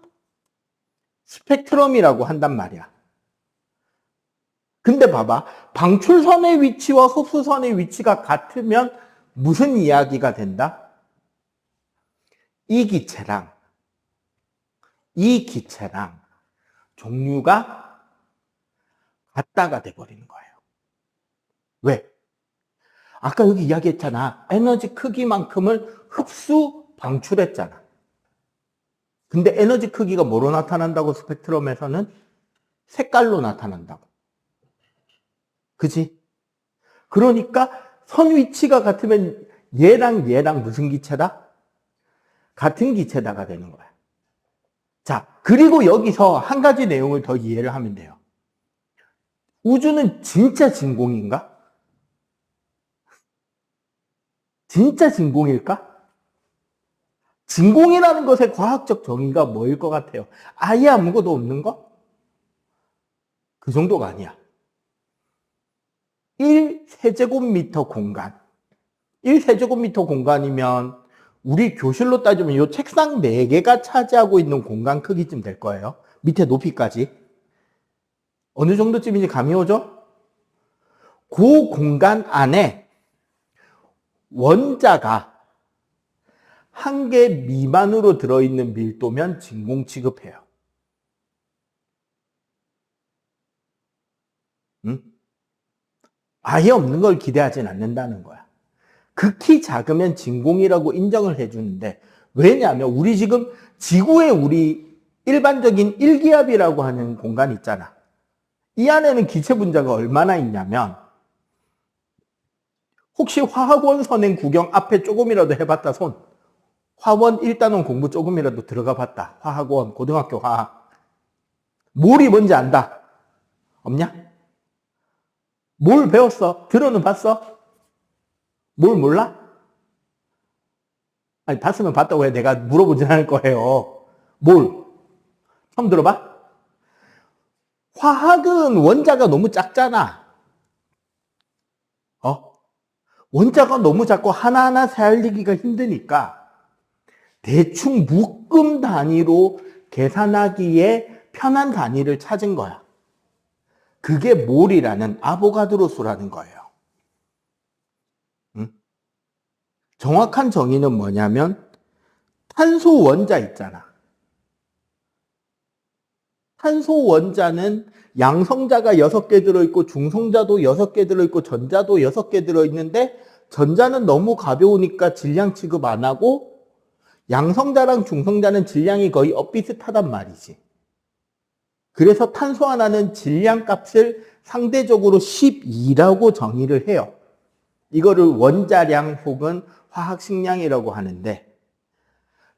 스펙트럼이라고 한단 말이야. 근데 봐봐. 방출선의 위치와 흡수선의 위치가 같으면 무슨 이야기가 된다? 이 기체랑 이 기체랑 종류가 같다가 돼버리는 거예요. 왜? 아까 여기 이야기했잖아. 에너지 크기만큼을 흡수, 방출했잖아. 근데 에너지 크기가 뭐로 나타난다고 스펙트럼에서는? 색깔로 나타난다고. 그지? 그러니까 선 위치가 같으면 얘랑 얘랑 무슨 기체다? 같은 기체다가 되는 거야. 자, 그리고 여기서 한 가지 내용을 더 이해를 하면 돼요. 우주는 진짜 진공인가? 진짜 진공일까? 진공이라는 것의 과학적 정의가 뭐일 것 같아요? 아예 아무것도 없는 거? 그 정도가 아니야. 1세제곱미터 공간. 1세제곱미터 공간이면 우리 교실로 따지면 이 책상 4개가 차지하고 있는 공간 크기쯤 될 거예요. 밑에 높이까지. 어느 정도쯤인지 감이 오죠? 그 공간 안에 원자가 1개 미만으로 들어있는 밀도면 진공 취급해요. 응? 아예 없는 걸 기대하진 않는다는 거야. 극히 작으면 진공이라고 인정을 해주는데, 왜냐하면 우리 지금 지구에 우리 일반적인 일기압이라고 하는 공간 있잖아. 이 안에는 기체 분자가 얼마나 있냐면, 혹시 화학원 선행 구경 앞에 조금이라도 해봤다 손? 화원 1단원 공부 조금이라도 들어가 봤다. 화학원, 고등학교 화학. 뭘이 뭔지 안다? 없냐? 뭘 배웠어? 들어는 봤어? 뭘 몰라? 아니, 봤으면 봤다고 해. 내가 물어보진 않을 거예요. 뭘? 처음 들어봐? 화학은 원자가 너무 작잖아. 원자가 너무 작고 하나하나 세알리기가 힘드니까 대충 묶음 단위로 계산하기에 편한 단위를 찾은 거야. 그게 몰이라는 아보가드로 수라는 거예요. 응? 정확한 정의는 뭐냐면 탄소 원자 있잖아. 탄소 원자는 양성자가 6개 들어있고 중성자도 6개 들어있고 전자도 6개 들어있는데 전자는 너무 가벼우니까 질량 취급 안 하고 양성자랑 중성자는 질량이 거의 엇비슷하단 말이지. 그래서 탄소 하나는 질량 값을 상대적으로 12라고 정의를 해요. 이거를 원자량 혹은 화학식량이라고 하는데,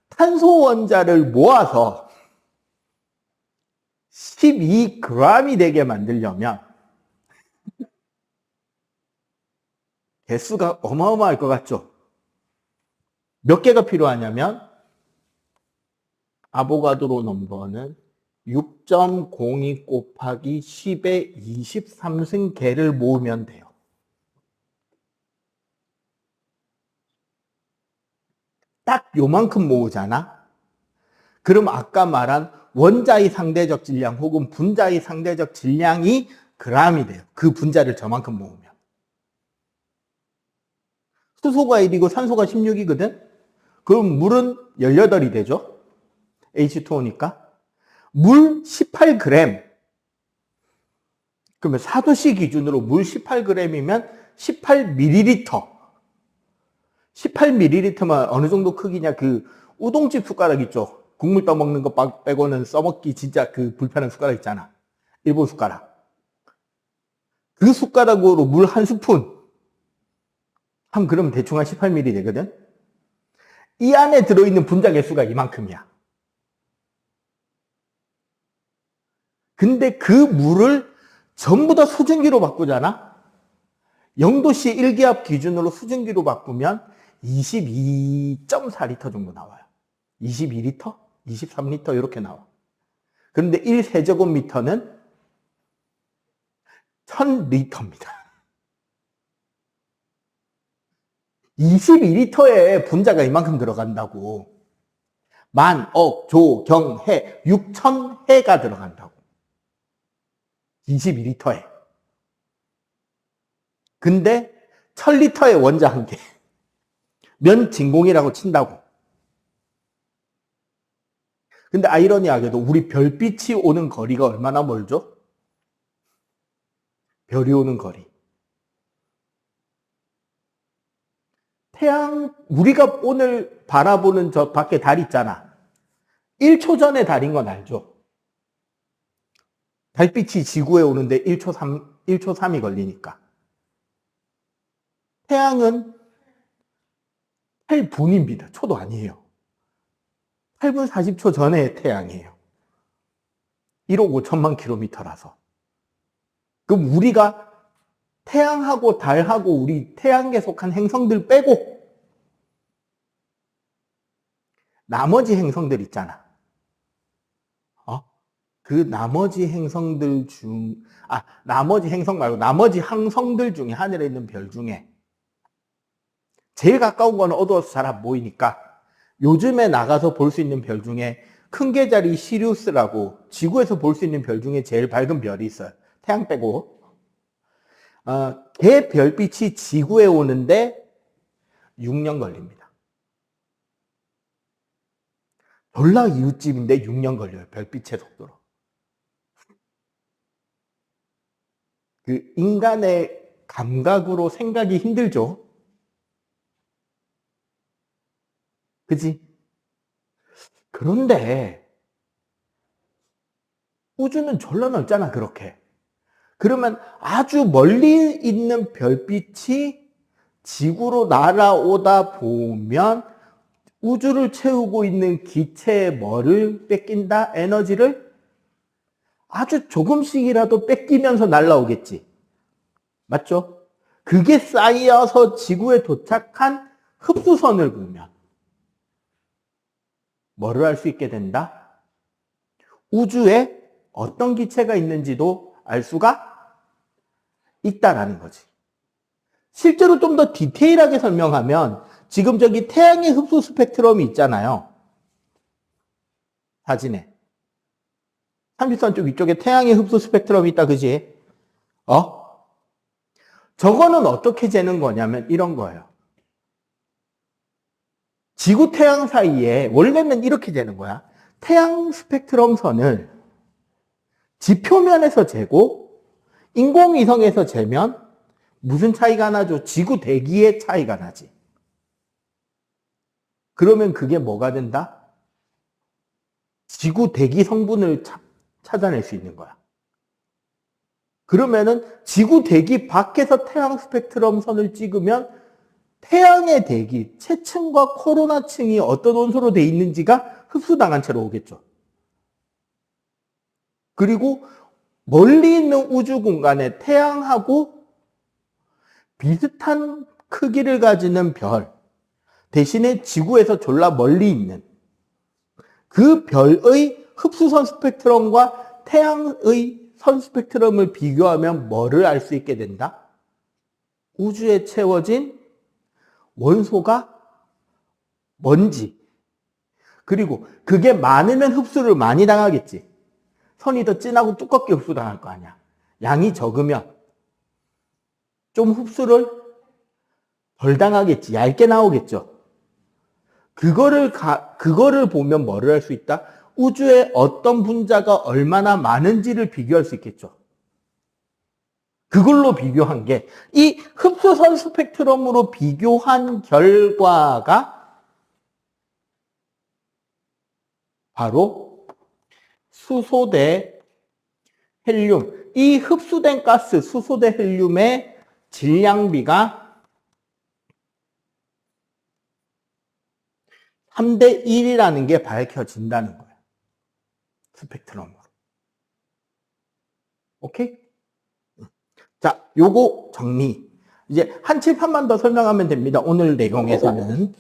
탄소 원자를 모아서 12g이 되게 만들려면 개수가 어마어마할 것 같죠? 몇 개가 필요하냐면 아보가드로 넘버는 6.02 곱하기 10의 23승계를 모으면 돼요. 딱 요만큼 모으잖아? 그럼 아까 말한 원자의 상대적 질량 혹은 분자의 상대적 질량이 g이 돼요. 그 분자를 저만큼 모으면. 수소가 1이고 산소가 16이거든? 그럼 물은 18이 되죠? H2O니까. 물 18g. 그러면 사도씨 기준으로 물 18g이면 18ml. 18ml면 어느 정도 크기냐? 그 우동집 숟가락 있죠? 국물 떠먹는 거 빼고는 써먹기 진짜 그 불편한 숟가락 있잖아. 일본 숟가락. 그 숟가락으로 물 한 스푼 하면 그러면 대충 한 18ml 되거든? 이 안에 들어있는 분자 개수가 이만큼이야. 근데 그 물을 전부 다 수증기로 바꾸잖아? 0도씨 1기압 기준으로 수증기로 바꾸면 22.4리터 정도 나와요. 22리터? 23리터 이렇게 나와. 그런데 1세제곱미터는 1000리터입니다. 22리터에 분자가 이만큼 들어간다고. 만, 억, 조, 경, 해, 6000해가 들어간다고. 22리터에. 근데 1000리터의 원자 한 개. 면 진공이라고 친다고. 근데 아이러니하게도 우리 별빛이 오는 거리가 얼마나 멀죠? 별이 오는 거리. 태양, 우리가 오늘 바라보는 저 밖에 달 있잖아. 1초 전에 달인 건 알죠? 달빛이 지구에 오는데 1초 3이 걸리니까. 태양은 8분입니다. 초도 아니에요. 8분 40초 전에 태양이에요. 1억 5천만 킬로미터라서. 그럼 우리가 태양하고 달하고 우리 태양계 속한 행성들 빼고 나머지 행성들 있잖아. 그 나머지 행성들 나머지 행성 말고 나머지 항성들 중에 하늘에 있는 별 중에 제일 가까운 거는 어두워서 잘 안 보이니까 요즘에 나가서 볼 수 있는 별 중에 큰 계자리 시리우스라고 지구에서 볼 수 있는 별 중에 제일 밝은 별이 있어요. 태양 빼고. 걔 별빛이 지구에 오는데 6년 걸립니다. 졸라 이웃집인데 6년 걸려요. 별빛의 속도로. 그 인간의 감각으로 생각이 힘들죠. 그지? 그런데 우주는 졸라 넓잖아, 그렇게. 그러면 아주 멀리 있는 별빛이 지구로 날아오다 보면 우주를 채우고 있는 기체의 뭐를 뺏긴다? 에너지를 아주 조금씩이라도 뺏기면서 날아오겠지. 맞죠? 그게 쌓여서 지구에 도착한 흡수선을 보면 뭐를 알 수 있게 된다? 우주에 어떤 기체가 있는지도 알 수가 있다라는 거지. 실제로 좀 더 디테일하게 설명하면 지금 저기 태양의 흡수 스펙트럼이 있잖아요. 사진에. 30선 쪽 위쪽에 태양의 흡수 스펙트럼이 있다, 그지? 저거는 어떻게 재는 거냐면 이런 거예요. 지구 태양 사이에 원래는 이렇게 재는 거야. 태양 스펙트럼 선을 지표면에서 재고 인공위성에서 재면 무슨 차이가 나죠? 지구 대기의 차이가 나지. 그러면 그게 뭐가 된다? 지구 대기 성분을 찾아낼 수 있는 거야. 그러면은 지구 대기 밖에서 태양 스펙트럼 선을 찍으면 태양의 대기, 채층과 코로나층이 어떤 원소로 돼 있는지가 흡수당한 채로 오겠죠. 그리고 멀리 있는 우주 공간에 태양하고 비슷한 크기를 가지는 별, 대신에 지구에서 졸라 멀리 있는 그 별의 흡수선 스펙트럼과 태양의 선 스펙트럼을 비교하면 뭐를 알 수 있게 된다? 우주에 채워진 원소가 뭔지. 그리고 그게 많으면 흡수를 많이 당하겠지. 선이 더 진하고 두껍게 흡수당할 거 아니야. 양이 적으면 좀 흡수를 덜 당하겠지. 얇게 나오겠죠. 그거를 보면 뭐를 할 수 있다? 우주에 어떤 분자가 얼마나 많은지를 비교할 수 있겠죠. 그걸로 비교한 게 이 흡수선 스펙트럼으로 비교한 결과가 바로 수소 대 헬륨. 이 흡수된 가스, 수소 대 헬륨의 질량비가 3대 1이라는 게 밝혀진다는 거예요. 스펙트럼으로. 오케이? 자, 요거 정리. 이제 한 칠판만 더 설명하면 됩니다. 오늘 내용에서는.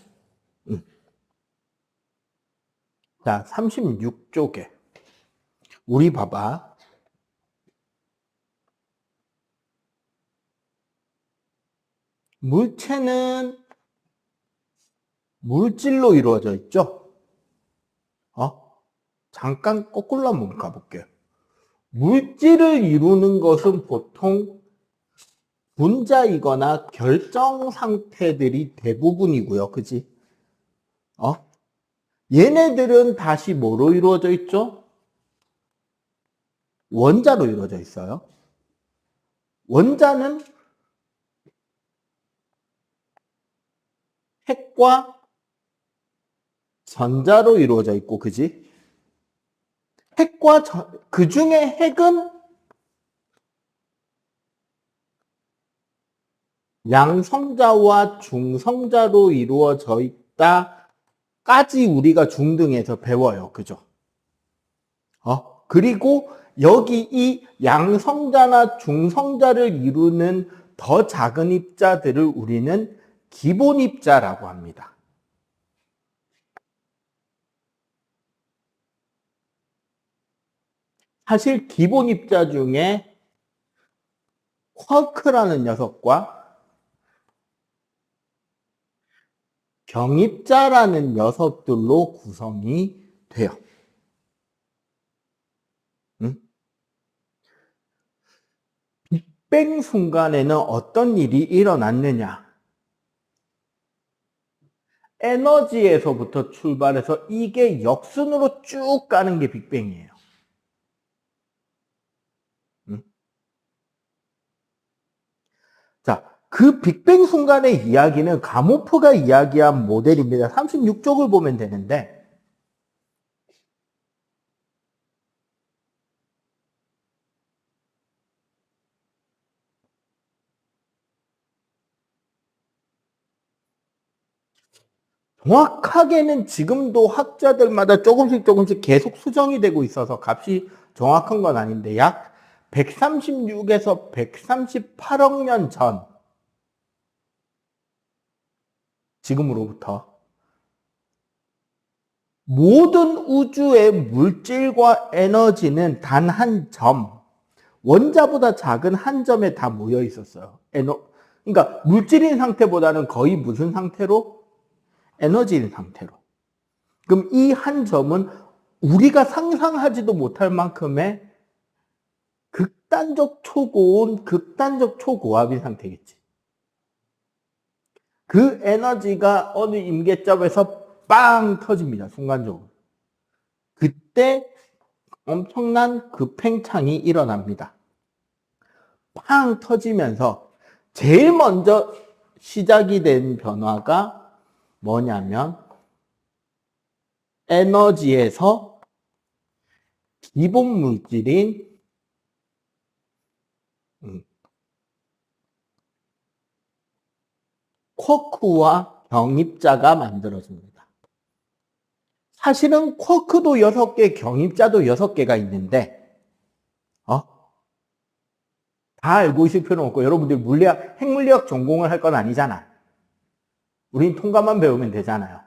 자, 36쪽에. 우리 봐봐. 물체는 물질로 이루어져 있죠? 잠깐 거꾸로 한번 가볼게요. 물질을 이루는 것은 보통 분자이거나 결정 상태들이 대부분이고요. 그지? 얘네들은 다시 뭐로 이루어져 있죠? 원자로 이루어져 있어요. 원자는 핵과 전자로 이루어져 있고, 그지? 그 중에 핵은 양성자와 중성자로 이루어져 있다까지 우리가 중등에서 배워요. 그죠? 그리고 여기 이 양성자나 중성자를 이루는 더 작은 입자들을 우리는 기본 입자라고 합니다. 사실 기본 입자 중에 쿼크라는 녀석과 경입자라는 녀석들로 구성이 돼요. 빅뱅 순간에는 어떤 일이 일어났느냐? 에너지에서부터 출발해서 이게 역순으로 쭉 가는 게 빅뱅이에요. 자, 그 빅뱅 순간의 이야기는 가모프가 이야기한 모델입니다. 36쪽을 보면 되는데, 정확하게는 지금도 학자들마다 조금씩 계속 수정이 되고 있어서 값이 정확한 건 아닌데 약 136에서 138억 년 전, 지금으로부터 모든 우주의 물질과 에너지는 단 한 점, 원자보다 작은 한 점에 다 모여 있었어요. 그러니까 물질인 상태보다는 거의 무슨 상태로? 에너지인 상태로. 그럼 이 한 점은 우리가 상상하지도 못할 만큼의 극단적 초고온, 극단적 초고압인 상태겠지. 그 에너지가 어느 임계점에서 빵 터집니다. 순간적으로. 그때 엄청난 급팽창이 일어납니다. 팡 터지면서 제일 먼저 시작이 된 변화가 뭐냐면 에너지에서 기본 물질인 쿼크와 경입자가 만들어집니다. 사실은 쿼크도 6개, 경입자도 6개가 있는데 다 알고 있을 필요는 없고 여러분들 핵물리학 전공을 할 건 아니잖아. 우린 통과만 배우면 되잖아요.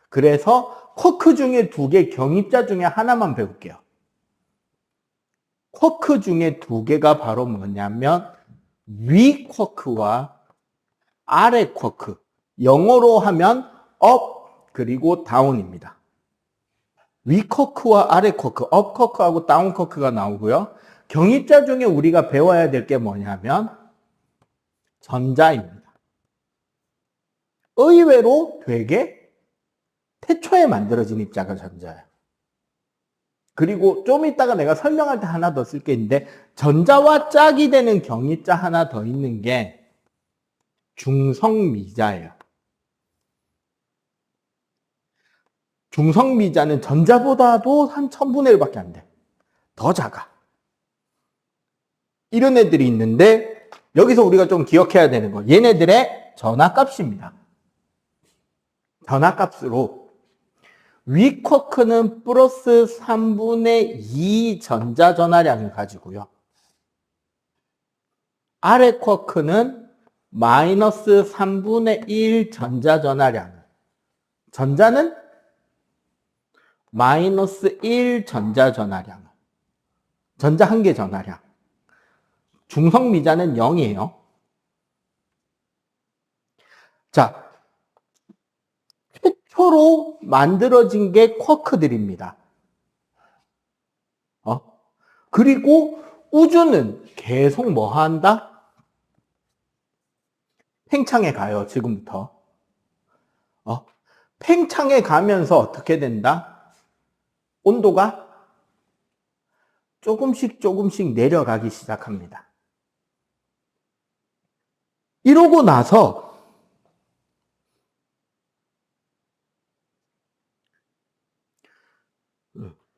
그래서 쿼크 중에 2개, 경입자 중에 하나만 배울게요. 쿼크 중에 2개가 바로 뭐냐면 위 쿼크와 아래 쿼크. 영어로 하면 업 그리고 다운입니다. 위 쿼크와 아래 쿼크, 업 쿼크하고 다운 쿼크가 나오고요. 경입자 중에 우리가 배워야 될 게 뭐냐면 전자입니다. 의외로 되게 태초에 만들어진 입자가 전자예요. 그리고 좀 이따가 내가 설명할 때 하나 더 쓸 게 있는데 전자와 짝이 되는 경입자 하나 더 있는 게 중성미자예요. 중성미자는 전자보다도 한 1000분의 1밖에 안 돼. 더 작아. 이런 애들이 있는데 여기서 우리가 좀 기억해야 되는 거. 얘네들의 전하값입니다. 전하값으로 위 쿼크는 플러스 3분의 2 전자 전하량을 가지고요. 아래 쿼크는 마이너스 3분의 1 전자 전하량을. 전자는 마이너스 1 전자 전하량을. 전자 한 개 전하량. 중성 미자는 0이에요. 자, 최초로 만들어진 게 쿼크들입니다. 그리고 우주는 계속 뭐 한다? 팽창해 가요, 지금부터. 팽창해 가면서 어떻게 된다? 온도가 조금씩 내려가기 시작합니다. 이러고 나서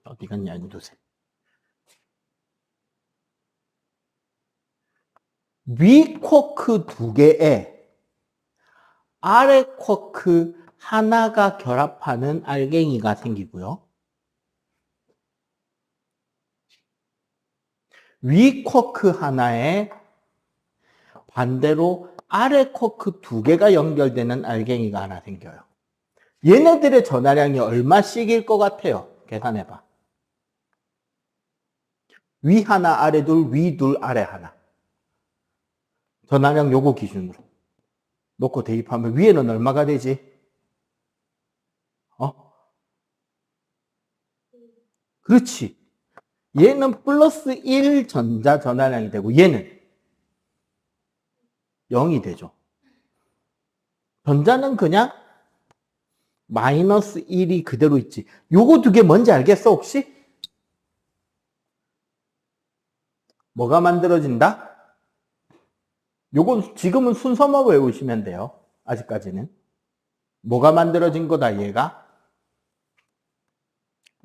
어디 갔냐, 인도세. 위 쿼크 2개에 아래 쿼크 하나가 결합하는 알갱이가 생기고요. 위 쿼크 하나에 반대로 아래 쿼크 2개가 연결되는 알갱이가 하나 생겨요. 얘네들의 전하량이 얼마씩일 것 같아요? 계산해봐. 위 하나, 아래 둘, 위 둘, 아래 하나. 전하량 요거 기준으로 놓고 대입하면 위에는 얼마가 되지? 그렇지. 얘는 플러스 1 전자 전하량이 되고 얘는 0이 되죠. 전자는 그냥 마이너스 1이 그대로 있지. 요거 2개 뭔지 알겠어, 혹시? 뭐가 만들어진다? 요건 지금은 순서만 외우시면 돼요. 아직까지는. 뭐가 만들어진 거다, 얘가?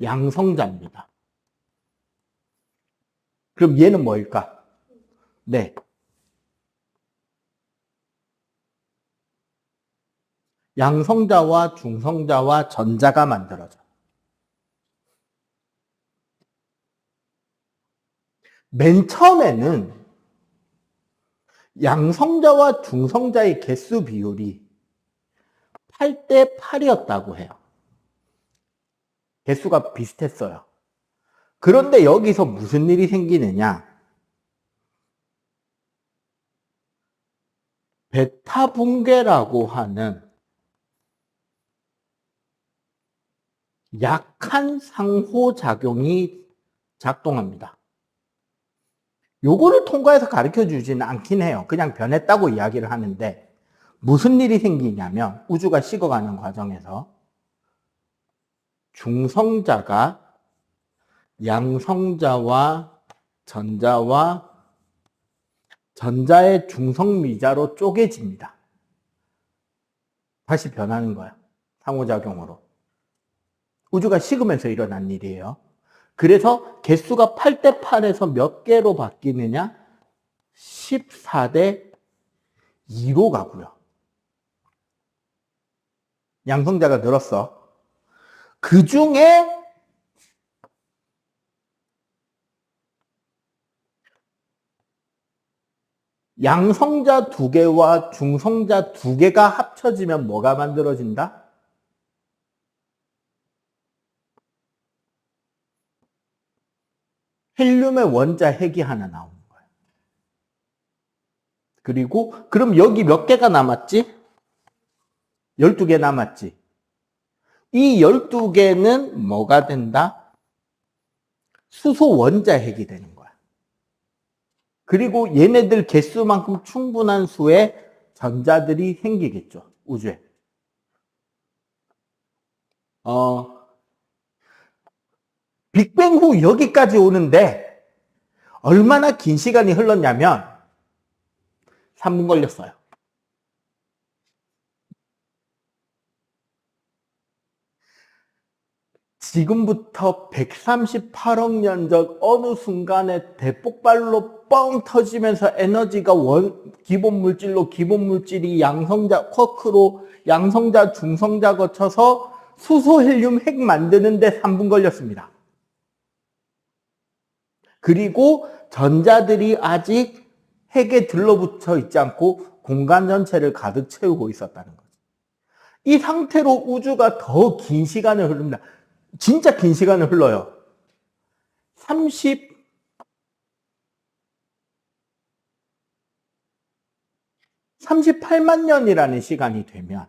양성자입니다. 그럼 얘는 뭘까? 네. 양성자와 중성자와 전자가 만들어져요. 맨 처음에는 양성자와 중성자의 개수 비율이 8대 8이었다고 해요. 개수가 비슷했어요. 그런데 여기서 무슨 일이 생기느냐? 베타 붕괴라고 하는 약한 상호작용이 작동합니다. 요거를 통과해서 가르쳐 주지는 않긴 해요. 그냥 변했다고 이야기를 하는데 무슨 일이 생기냐면 우주가 식어가는 과정에서 중성자가 양성자와 전자와 전자의 중성미자로 쪼개집니다. 다시 변하는 거야. 상호작용으로. 우주가 식으면서 일어난 일이에요. 그래서 개수가 8대 8에서 몇 개로 바뀌느냐? 14대 2로 가고요. 양성자가 늘었어. 그 중에 양성자 2개와 중성자 2개가 합쳐지면 뭐가 만들어진다? 헬륨의 원자 핵이 하나 나오는 거예요. 그리고 그럼 여기 몇 개가 남았지? 12개 남았지. 이 12개는 뭐가 된다? 수소 원자 핵이 되는 거야. 그리고 얘네들 개수만큼 충분한 수의 전자들이 생기겠죠. 우주에. 빅뱅 후 여기까지 오는데 얼마나 긴 시간이 흘렀냐면 3분 걸렸어요. 지금부터 138억 년 전 어느 순간에 대폭발로 뻥 터지면서 에너지가 기본 물질로 기본 물질이 양성자 쿼크로 양성자 중성자 거쳐서 수소 헬륨 핵 만드는데 3분 걸렸습니다. 그리고 전자들이 아직 핵에 들러붙어 있지 않고 공간 전체를 가득 채우고 있었다는 거죠. 이 상태로 우주가 더 긴 시간을 흐릅니다. 진짜 긴 시간을 흘러요. 38만 년이라는 시간이 되면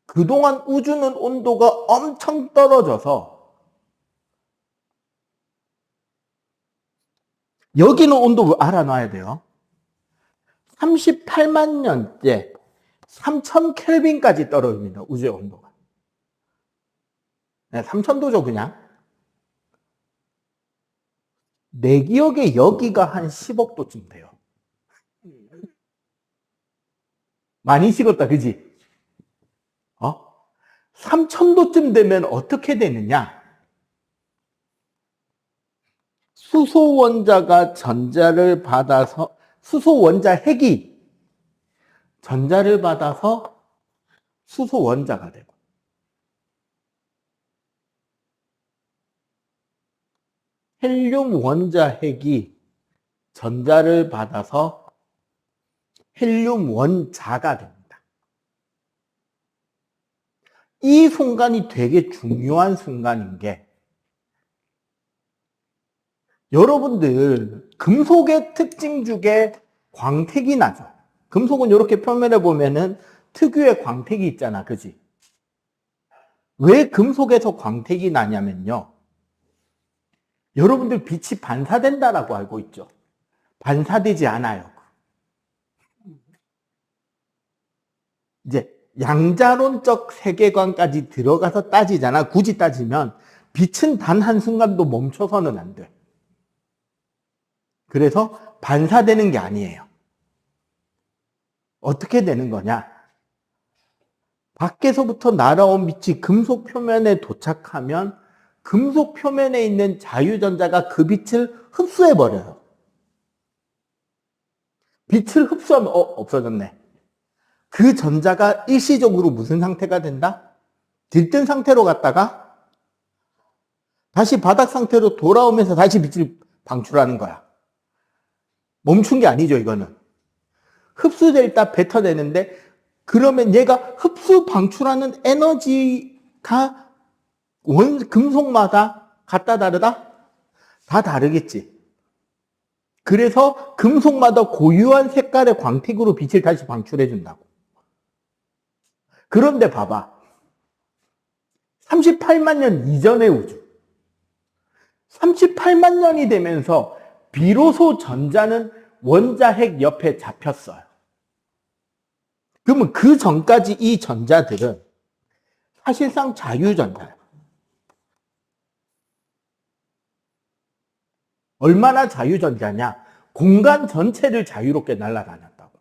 그동안 우주는 온도가 엄청 떨어져서 여기는 온도 알아놔야 돼요. 38만 년째 3000 켈빈까지 떨어집니다. 우주의 온도가. 네, 3000도죠 그냥. 내 기억에 여기가 한 10억 도쯤 돼요. 많이 식었다 그지? 3000도쯤 되면 어떻게 되느냐? 수소 원자가 전자를 받아서 수소 원자 핵이 전자를 받아서 수소 원자가 되고 헬륨 원자 핵이 전자를 받아서 헬륨 원자가 됩니다. 이 순간이 되게 중요한 순간인 게 여러분들 금속의 특징 중에 광택이 나죠. 금속은 이렇게 표면에 보면은 특유의 광택이 있잖아. 그지? 왜 금속에서 광택이 나냐면요. 여러분들 빛이 반사된다라고 알고 있죠. 반사되지 않아요. 이제 양자론적 세계관까지 들어가서 따지잖아. 굳이 따지면 빛은 단 한순간도 멈춰서는 안 돼. 그래서 반사되는 게 아니에요. 어떻게 되는 거냐? 밖에서부터 날아온 빛이 금속 표면에 도착하면 금속 표면에 있는 자유전자가 그 빛을 흡수해버려요. 빛을 흡수하면 없어졌네. 그 전자가 일시적으로 무슨 상태가 된다? 들뜬 상태로 갔다가 다시 바닥 상태로 돌아오면서 다시 빛을 방출하는 거야. 멈춘 게 아니죠, 이거는. 흡수될 때 뱉어내는데 그러면 얘가 흡수 방출하는 에너지가 금속마다 같다 다르다? 다 다르겠지. 그래서 금속마다 고유한 색깔의 광택으로 빛을 다시 방출해 준다고. 그런데 봐봐. 38만 년 이전의 우주. 38만 년이 되면서 비로소 전자는 원자 핵 옆에 잡혔어요. 그러면 그 전까지 이 전자들은 사실상 자유전자예요. 얼마나 자유전자냐? 공간 전체를 자유롭게 날아다녔다고.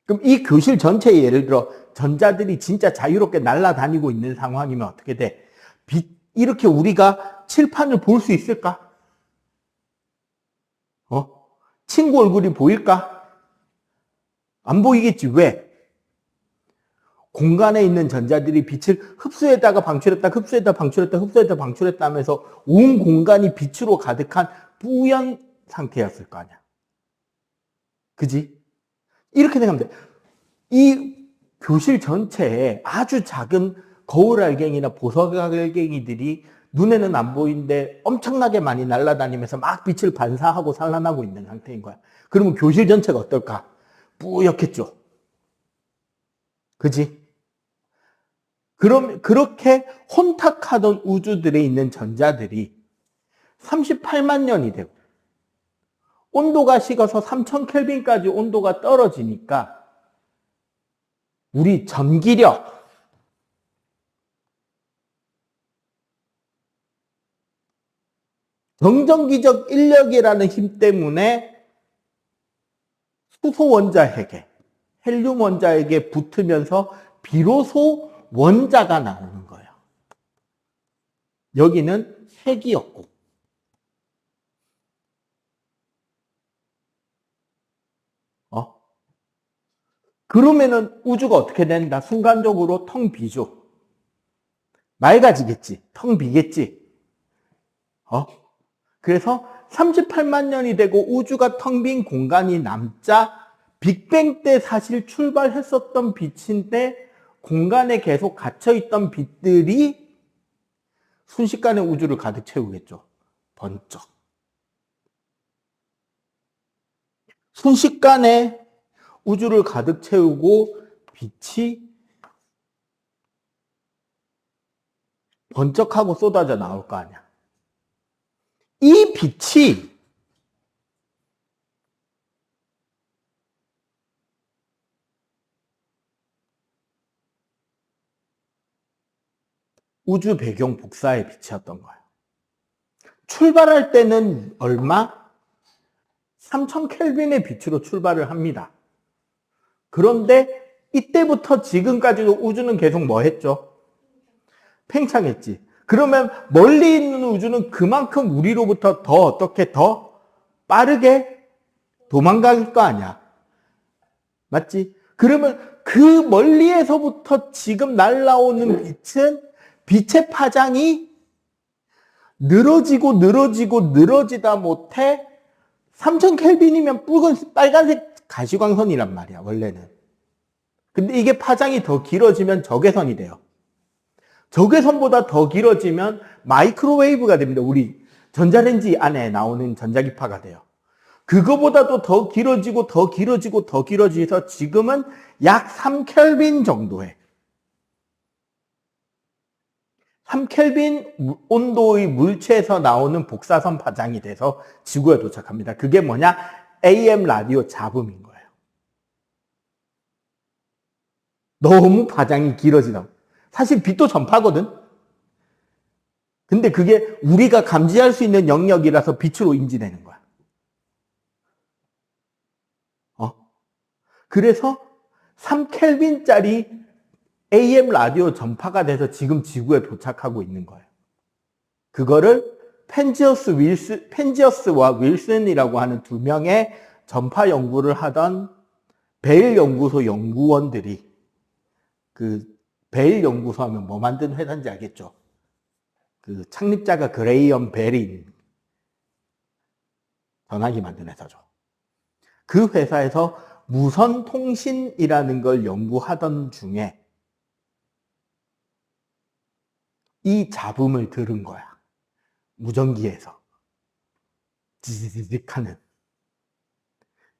그럼 이 교실 전체에 예를 들어 전자들이 진짜 자유롭게 날아다니고 있는 상황이면 어떻게 돼? 이렇게 우리가 칠판을 볼 수 있을까? 친구 얼굴이 보일까? 안 보이겠지. 왜? 공간에 있는 전자들이 빛을 흡수했다가 방출했다, 흡수했다, 방출했다, 흡수했다, 방출했다 하면서 온 공간이 빛으로 가득한 뿌연 상태였을 거 아니야. 그지? 이렇게 생각하면 돼. 이 교실 전체에 아주 작은 거울알갱이나 보석알갱이들이 눈에는 안 보이는데 엄청나게 많이 날아다니면서 막 빛을 반사하고 산란하고 있는 상태인 거야. 그러면 교실 전체가 어떨까? 뿌옇겠죠. 그지? 그럼 그렇게 혼탁하던 우주들에 있는 전자들이 38만 년이 되고 온도가 식어서 3000 켈빈까지 온도가 떨어지니까 우리 전기력, 정전기적 인력이라는 힘 때문에 수소 원자핵에 헬륨 원자에게 붙으면서 비로소 원자가 나오는 거예요. 여기는 핵이었고 그러면은 우주가 어떻게 된다? 순간적으로 텅 비죠. 맑아지겠지. 텅 비겠지. 그래서 38만 년이 되고 우주가 텅 빈 공간이 남자 빅뱅 때 사실 출발했었던 빛인데 공간에 계속 갇혀있던 빛들이 순식간에 우주를 가득 채우겠죠. 번쩍. 순식간에 우주를 가득 채우고 빛이 번쩍하고 쏟아져 나올 거 아니야. 이 빛이 우주 배경 복사의 빛이었던 거예요. 출발할 때는 얼마? 3000켈빈의 빛으로 출발을 합니다. 그런데 이때부터 지금까지도 우주는 계속 뭐 했죠? 팽창했지. 그러면 멀리 있는 우주는 그만큼 우리로부터 더 어떻게 더 빠르게 도망갈 거 아니야. 맞지? 그러면 그 멀리에서부터 지금 날아오는 빛은 빛의 파장이 늘어지다 못해 3000켈빈이면 빨간색 가시광선이란 말이야, 원래는. 근데 이게 파장이 더 길어지면 적외선이 돼요. 적외선보다 더 길어지면 마이크로웨이브가 됩니다. 우리 전자레인지 안에 나오는 전자기파가 돼요. 그거보다도 더 길어지서 지금은 약 3켈빈 정도에 3켈빈 온도의 물체에서 나오는 복사선 파장이 돼서 지구에 도착합니다. 그게 뭐냐? AM 라디오 잡음인 거예요. 너무 파장이 길어지다. 사실 빛도 전파거든. 근데 그게 우리가 감지할 수 있는 영역이라서 빛으로 인지되는 거야. 그래서 3켈빈짜리 AM 라디오 전파가 돼서 지금 지구에 도착하고 있는 거예요. 그거를 펜지어스와 윌슨이라고 하는 두 명의 전파 연구를 하던 베일 연구소 연구원들이, 그 베일 연구소 하면 뭐 만든 회사인지 알겠죠? 그 창립자가 그레이엄 벨인 전화기 만든 회사죠. 그 회사에서 무선 통신이라는 걸 연구하던 중에 이 잡음을 들은 거야. 무전기에서. 지지직 하는.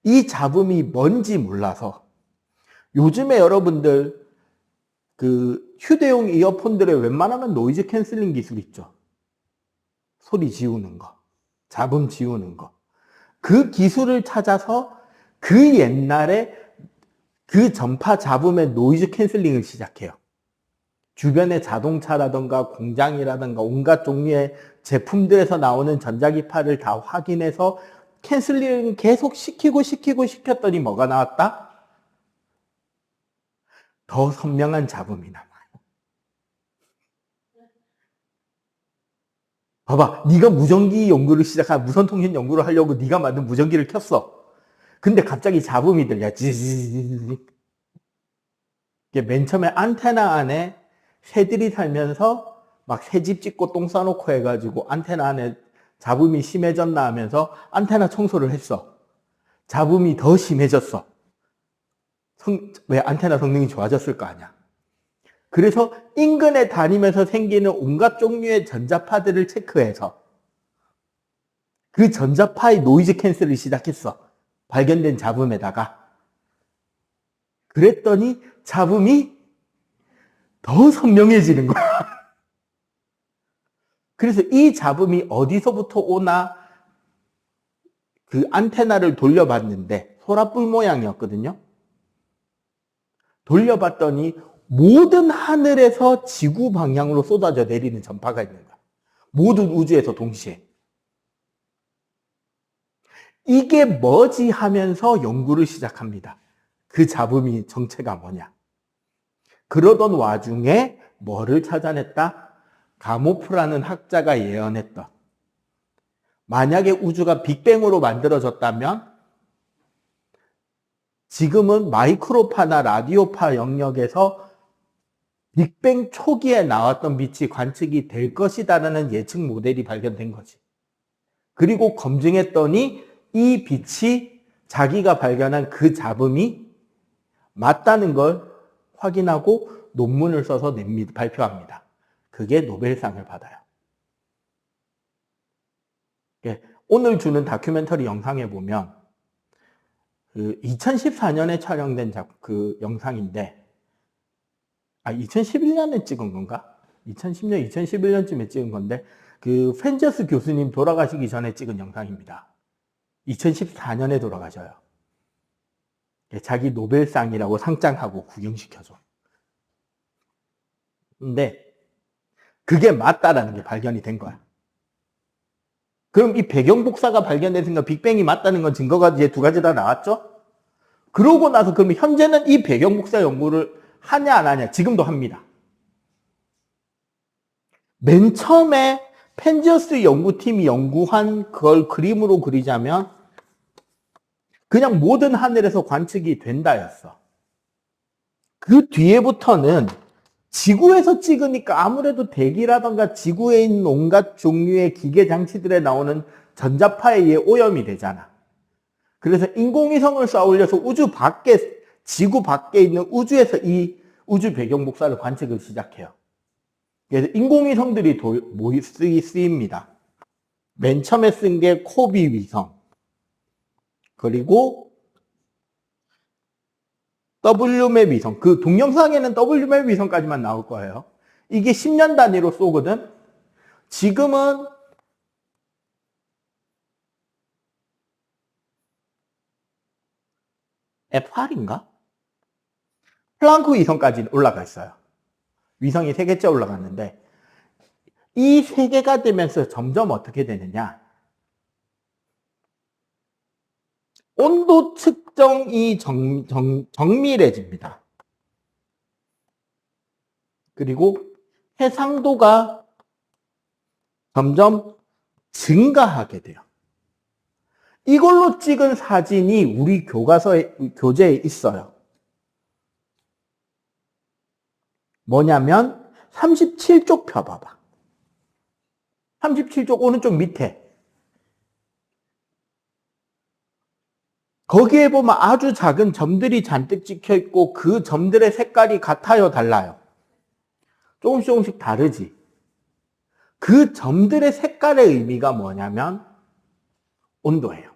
이 잡음이 뭔지 몰라서 요즘에 여러분들 그 휴대용 이어폰들에 웬만하면 노이즈 캔슬링 기술 있죠. 소리 지우는 거. 잡음 지우는 거. 그 기술을 찾아서 그 옛날에 그 전파 잡음의 노이즈 캔슬링을 시작해요. 주변의 자동차라든가 공장이라든가 온갖 종류의 제품들에서 나오는 전자기파를 다 확인해서 캔슬링 계속 시켰더니 뭐가 나왔다? 더 선명한 잡음이 나와요. 봐봐, 네가 무전기 연구를 무선통신 연구를 하려고 네가 만든 무전기를 켰어. 근데 갑자기 잡음이 들려. 맨 처음에 안테나 안에 새들이 살면서 막 새집 짓고 똥 싸놓고 해가지고 안테나 안에 잡음이 심해졌나 하면서 안테나 청소를 했어. 잡음이 더 심해졌어. 왜? 안테나 성능이 좋아졌을 거 아니야. 그래서 인근에 다니면서 생기는 온갖 종류의 전자파들을 체크해서 그 전자파의 노이즈 캔슬을 시작했어. 발견된 잡음에다가. 그랬더니 잡음이 더 선명해지는 거야. 그래서 이 잡음이 어디서부터 오나 그 안테나를 돌려봤는데 소라뿔 모양이었거든요. 돌려봤더니 모든 하늘에서 지구 방향으로 쏟아져 내리는 전파가 있는 거야. 모든 우주에서 동시에. 이게 뭐지 하면서 연구를 시작합니다. 그 잡음이 정체가 뭐냐. 그러던 와중에 뭐를 찾아냈다? 가모프라는 학자가 예언했던, 만약에 우주가 빅뱅으로 만들어졌다면 지금은 마이크로파나 라디오파 영역에서 빅뱅 초기에 나왔던 빛이 관측이 될 것이다라는 예측 모델이 발견된 거지. 그리고 검증했더니 이 빛이 자기가 발견한 그 잡음이 맞다는 걸 확인하고 논문을 써서 발표합니다. 그게 노벨상을 받아요. 오늘 주는 다큐멘터리 영상에 보면 2014년에 촬영된 그 영상인데 2011년에 찍은 건가? 2010년, 2011년쯤에 찍은 건데 그 펜저스 교수님 돌아가시기 전에 찍은 영상입니다. 2014년에 돌아가셔요. 자기 노벨상이라고 상장하고 구경시켜줘. 근데 그게 맞다라는 게 발견이 된 거야. 그럼 이 배경 복사가 발견됐으니까 빅뱅이 맞다는 건 증거가 이제 두 가지 다 나왔죠? 그러고 나서 그러면 현재는 이 배경 복사 연구를 하냐 안 하냐? 지금도 합니다. 맨 처음에 펜지어스 연구팀이 연구한 그걸 그림으로 그리자면 그냥 모든 하늘에서 관측이 된다였어. 그 뒤에부터는 지구에서 찍으니까 아무래도 대기라던가 지구에 있는 온갖 종류의 기계 장치들에 나오는 전자파에 의해 오염이 되잖아. 그래서 인공위성을 쏴 올려서 지구 밖에 있는 우주에서 이 우주 배경 복사를 관측을 시작해요. 그래서 인공위성들이 쓰입니다. 맨 처음에 쓴 게 코비 위성, 그리고 WMAP 위성. 그 동영상에는 WMAP 위성까지만 나올 거예요. 이게 10년 단위로 쏘거든. 지금은 F8인가? 플랑크 위성까지 올라가 있어요. 위성이 3개째 올라갔는데 이 3개가 되면서 점점 어떻게 되느냐? 온도 측정이 정밀해집니다. 그리고 해상도가 점점 증가하게 돼요. 이걸로 찍은 사진이 우리 교재에 있어요. 뭐냐면 37쪽 펴봐봐. 37쪽 오른쪽 밑에. 거기에 보면 아주 작은 점들이 잔뜩 찍혀 있고 그 점들의 색깔이 같아요, 달라요? 조금씩 다르지. 그 점들의 색깔의 의미가 뭐냐면 온도예요.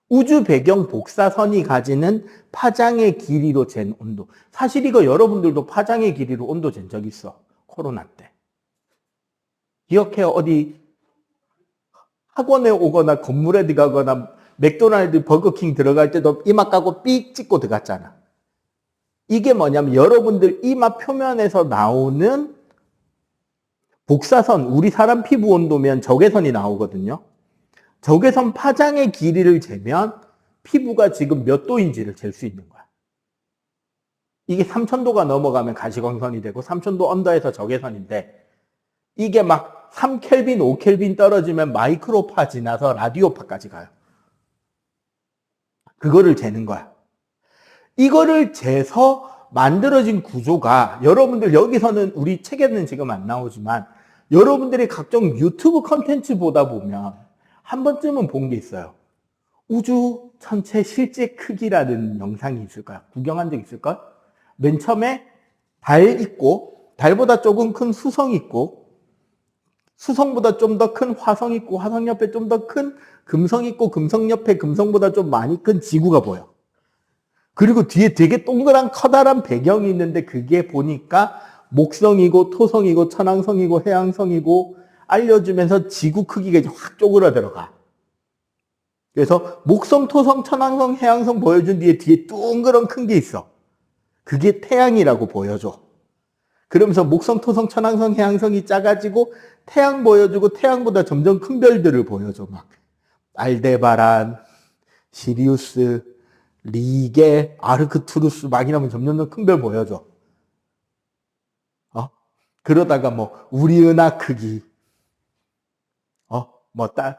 우주 배경 복사선이 가지는 파장의 길이로 잰 온도. 사실 이거 여러분들도 파장의 길이로 온도 잰 적 있어. 코로나 때. 기억해요? 어디 학원에 오거나 건물에 들어가거나 맥도날드, 버거킹 들어갈 때도 이마 까고 삑 찍고 들어갔잖아. 이게 뭐냐면 여러분들 이마 표면에서 나오는 복사선, 우리 사람 피부 온도면 적외선이 나오거든요. 적외선 파장의 길이를 재면 피부가 지금 몇 도인지를 잴 수 있는 거야. 이게 3000도가 넘어가면 가시광선이 되고 3000도 언더에서 적외선인데 이게 막 3켈빈, 5켈빈 떨어지면 마이크로파 지나서 라디오파까지 가요. 그거를 재는 거야. 이거를 재서 만들어진 구조가 여러분들 여기서는 우리 책에는 지금 안 나오지만 여러분들이 각종 유튜브 컨텐츠 보다 보면 한 번쯤은 본 게 있어요. 우주 전체 실제 크기라는 영상이 있을까요? 구경한 적 있을까요? 맨 처음에 달 있고 달보다 조금 큰 수성 있고 수성보다 좀 더 큰 화성 있고 화성 옆에 좀 더 큰 금성 있고 금성 옆에 금성보다 좀 많이 큰 지구가 보여. 그리고 뒤에 되게 동그란 커다란 배경이 있는데 그게 보니까 목성이고 토성이고 천왕성이고 해왕성이고 알려주면서 지구 크기가 이제 확 쪼그라들어가. 그래서 목성, 토성, 천왕성, 해왕성 보여준 뒤에 둥그런 큰 게 있어. 그게 태양이라고 보여줘. 그러면서 목성, 토성, 천왕성, 해왕성이 작아지고 태양 보여주고 태양보다 점점 큰 별들을 보여줘. 막 알데바란, 시리우스, 리게, 아르크투루스 막 이러면 점점 큰 별 보여줘. 그러다가 뭐 우리 은하 크기,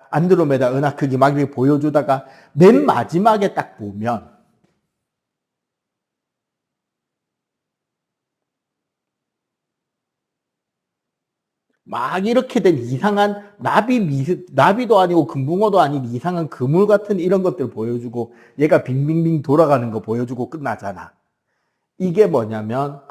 안드로메다 은하 크기 막 이렇게 보여주다가 맨 마지막에 딱 보면 막 이렇게 된 이상한 나비도 아니고 금붕어도 아닌 이상한 그물 같은 이런 것들 보여주고 얘가 빙빙빙 돌아가는 거 보여주고 끝나잖아. 이게 뭐냐면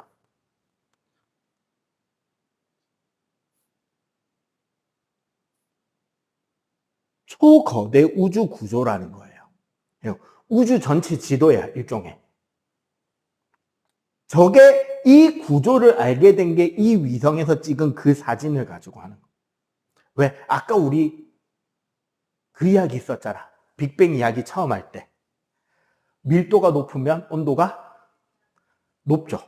초거대 우주 구조라는 거예요. 우주 전체 지도야, 일종의. 저게 이 구조를 알게 된 게 이 위성에서 찍은 그 사진을 가지고 하는 거예요. 왜? 아까 우리 그 이야기 있었잖아. 빅뱅 이야기 처음 할 때. 밀도가 높으면 온도가 높죠.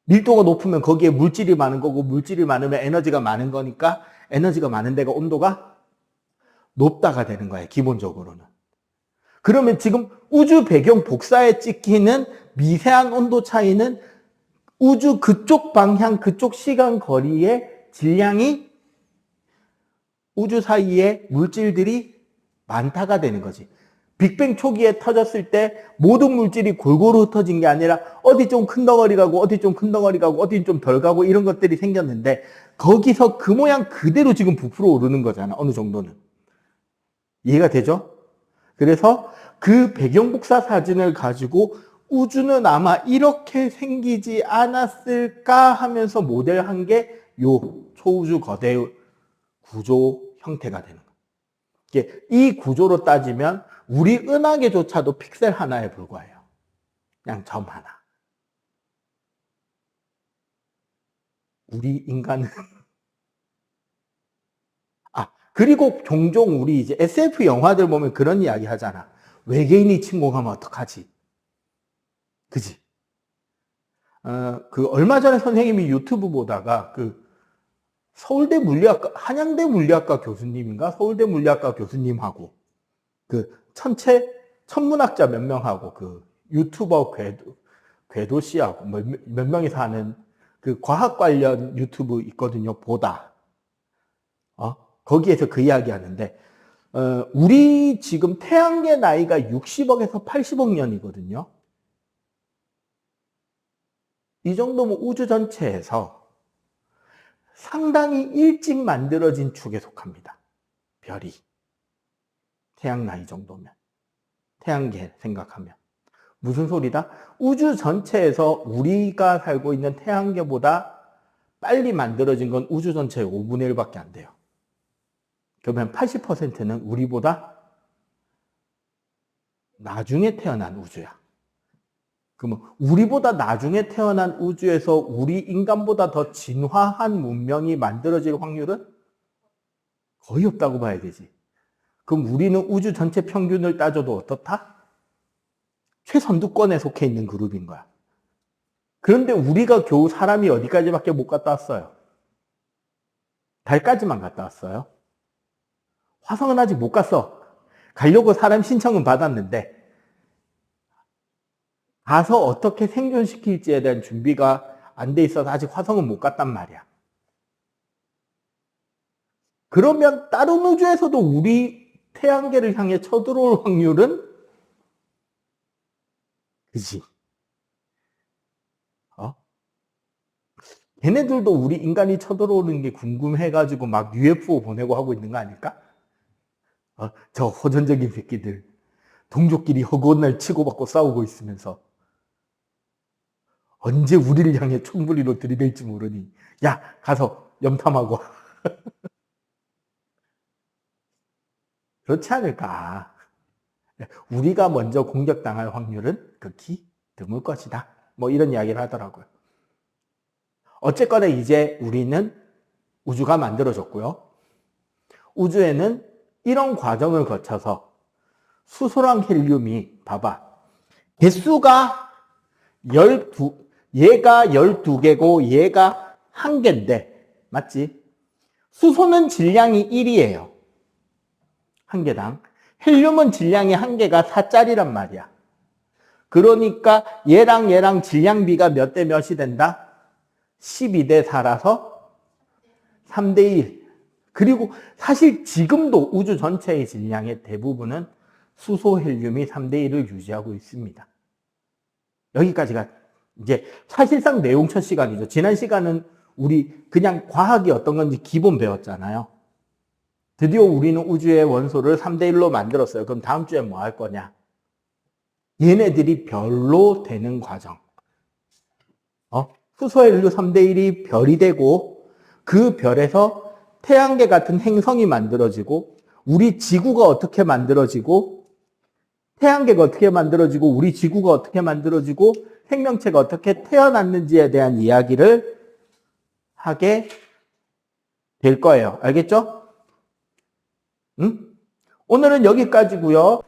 밀도가 높으면 거기에 물질이 많은 거고 물질이 많으면 에너지가 많은 거니까 에너지가 많은 데가 온도가 높다가 되는 거예요. 기본적으로는. 그러면 지금 우주 배경 복사에 찍히는 미세한 온도 차이는 우주 그쪽 방향, 그쪽 시간 거리의 질량이 우주 사이에 물질들이 많다가 되는 거지. 빅뱅 초기에 터졌을 때 모든 물질이 골고루 흩어진 게 아니라 어디 좀 큰 덩어리 가고 어디 좀 큰 덩어리 가고 어디 좀 덜 가고 이런 것들이 생겼는데 거기서 그 모양 그대로 지금 부풀어 오르는 거잖아. 어느 정도는. 이해가 되죠? 그래서 그 배경 복사 사진을 가지고 우주는 아마 이렇게 생기지 않았을까 하면서 모델한 게 요 초우주 거대 구조 형태가 되는 거예요. 이 구조로 따지면 우리 은하계조차도 픽셀 하나에 불과해요. 그냥 점 하나. 우리 인간은 그리고 종종 우리 이제 SF 영화들 보면 그런 이야기 하잖아. 외계인이 침공하면 어떡하지? 그지? 그 얼마 전에 선생님이 유튜브 보다가 그 서울대 물리학과, 한양대 물리학과 교수님인가? 서울대 물리학과 교수님하고 그 천문학자 몇 명하고 그 유튜버 궤도 씨하고 몇 명이서 하는 그 과학 관련 유튜브 있거든요. 보다. 거기에서 그 이야기 하는데, 우리 지금 태양계 나이가 60억에서 80억 년이거든요. 이 정도면 우주 전체에서 상당히 일찍 만들어진 축에 속합니다. 별이. 태양 나이 정도면. 태양계 생각하면. 무슨 소리다? 우주 전체에서 우리가 살고 있는 태양계보다 빨리 만들어진 건 우주 전체의 5분의 1밖에 안 돼요. 그러면 80%는 우리보다 나중에 태어난 우주야. 그러면 우리보다 나중에 태어난 우주에서 우리 인간보다 더 진화한 문명이 만들어질 확률은 거의 없다고 봐야 되지. 그럼 우리는 우주 전체 평균을 따져도 어떻다? 최선두권에 속해 있는 그룹인 거야. 그런데 우리가 겨우 사람이 어디까지밖에 못 갔다 왔어요? 달까지만 갔다 왔어요. 화성은 아직 못 갔어. 가려고 사람 신청은 받았는데 가서 어떻게 생존시킬지에 대한 준비가 안 돼 있어서 아직 화성은 못 갔단 말이야. 그러면 다른 우주에서도 우리 태양계를 향해 쳐들어올 확률은? 그지? 걔네들도 우리 인간이 쳐들어오는 게 궁금해가지고 막 UFO 보내고 하고 있는 거 아닐까? 저 호전적인 새끼들. 동족끼리 허구한 날 치고받고 싸우고 있으면서 언제 우리를 향해 총부리로 들이댈지 모르니 야 가서 염탐하고 그렇지 않을까. 우리가 먼저 공격당할 확률은 극히 드물 것이다. 뭐 이런 이야기를 하더라고요. 어쨌거나 이제 우리는 우주가 만들어졌고요. 우주에는 이런 과정을 거쳐서 수소랑 헬륨이 봐봐. 개수가 얘가 12개고 얘가 1개인데 맞지? 수소는 질량이 1이에요. 한 개당. 헬륨은 질량이 1개가 4짜리란 말이야. 그러니까 얘랑 질량비가 몇 대 몇이 된다? 12대 4라서 3대 1. 그리고 사실 지금도 우주 전체의 질량의 대부분은 수소, 헬륨이 3대 1을 유지하고 있습니다. 여기까지가 이제 사실상 내용 첫 시간이죠. 지난 시간은 우리 그냥 과학이 어떤 건지 기본 배웠잖아요. 드디어 우리는 우주의 원소를 3대 1로 만들었어요. 그럼 다음 주에 뭐 할 거냐? 얘네들이 별로 되는 과정. 수소, 헬륨 3대 1이 별이 되고 그 별에서 태양계 같은 행성이 만들어지고 우리 지구가 어떻게 만들어지고 태양계가 어떻게 만들어지고 우리 지구가 어떻게 만들어지고 생명체가 어떻게 태어났는지에 대한 이야기를 하게 될 거예요. 알겠죠? 응? 오늘은 여기까지고요.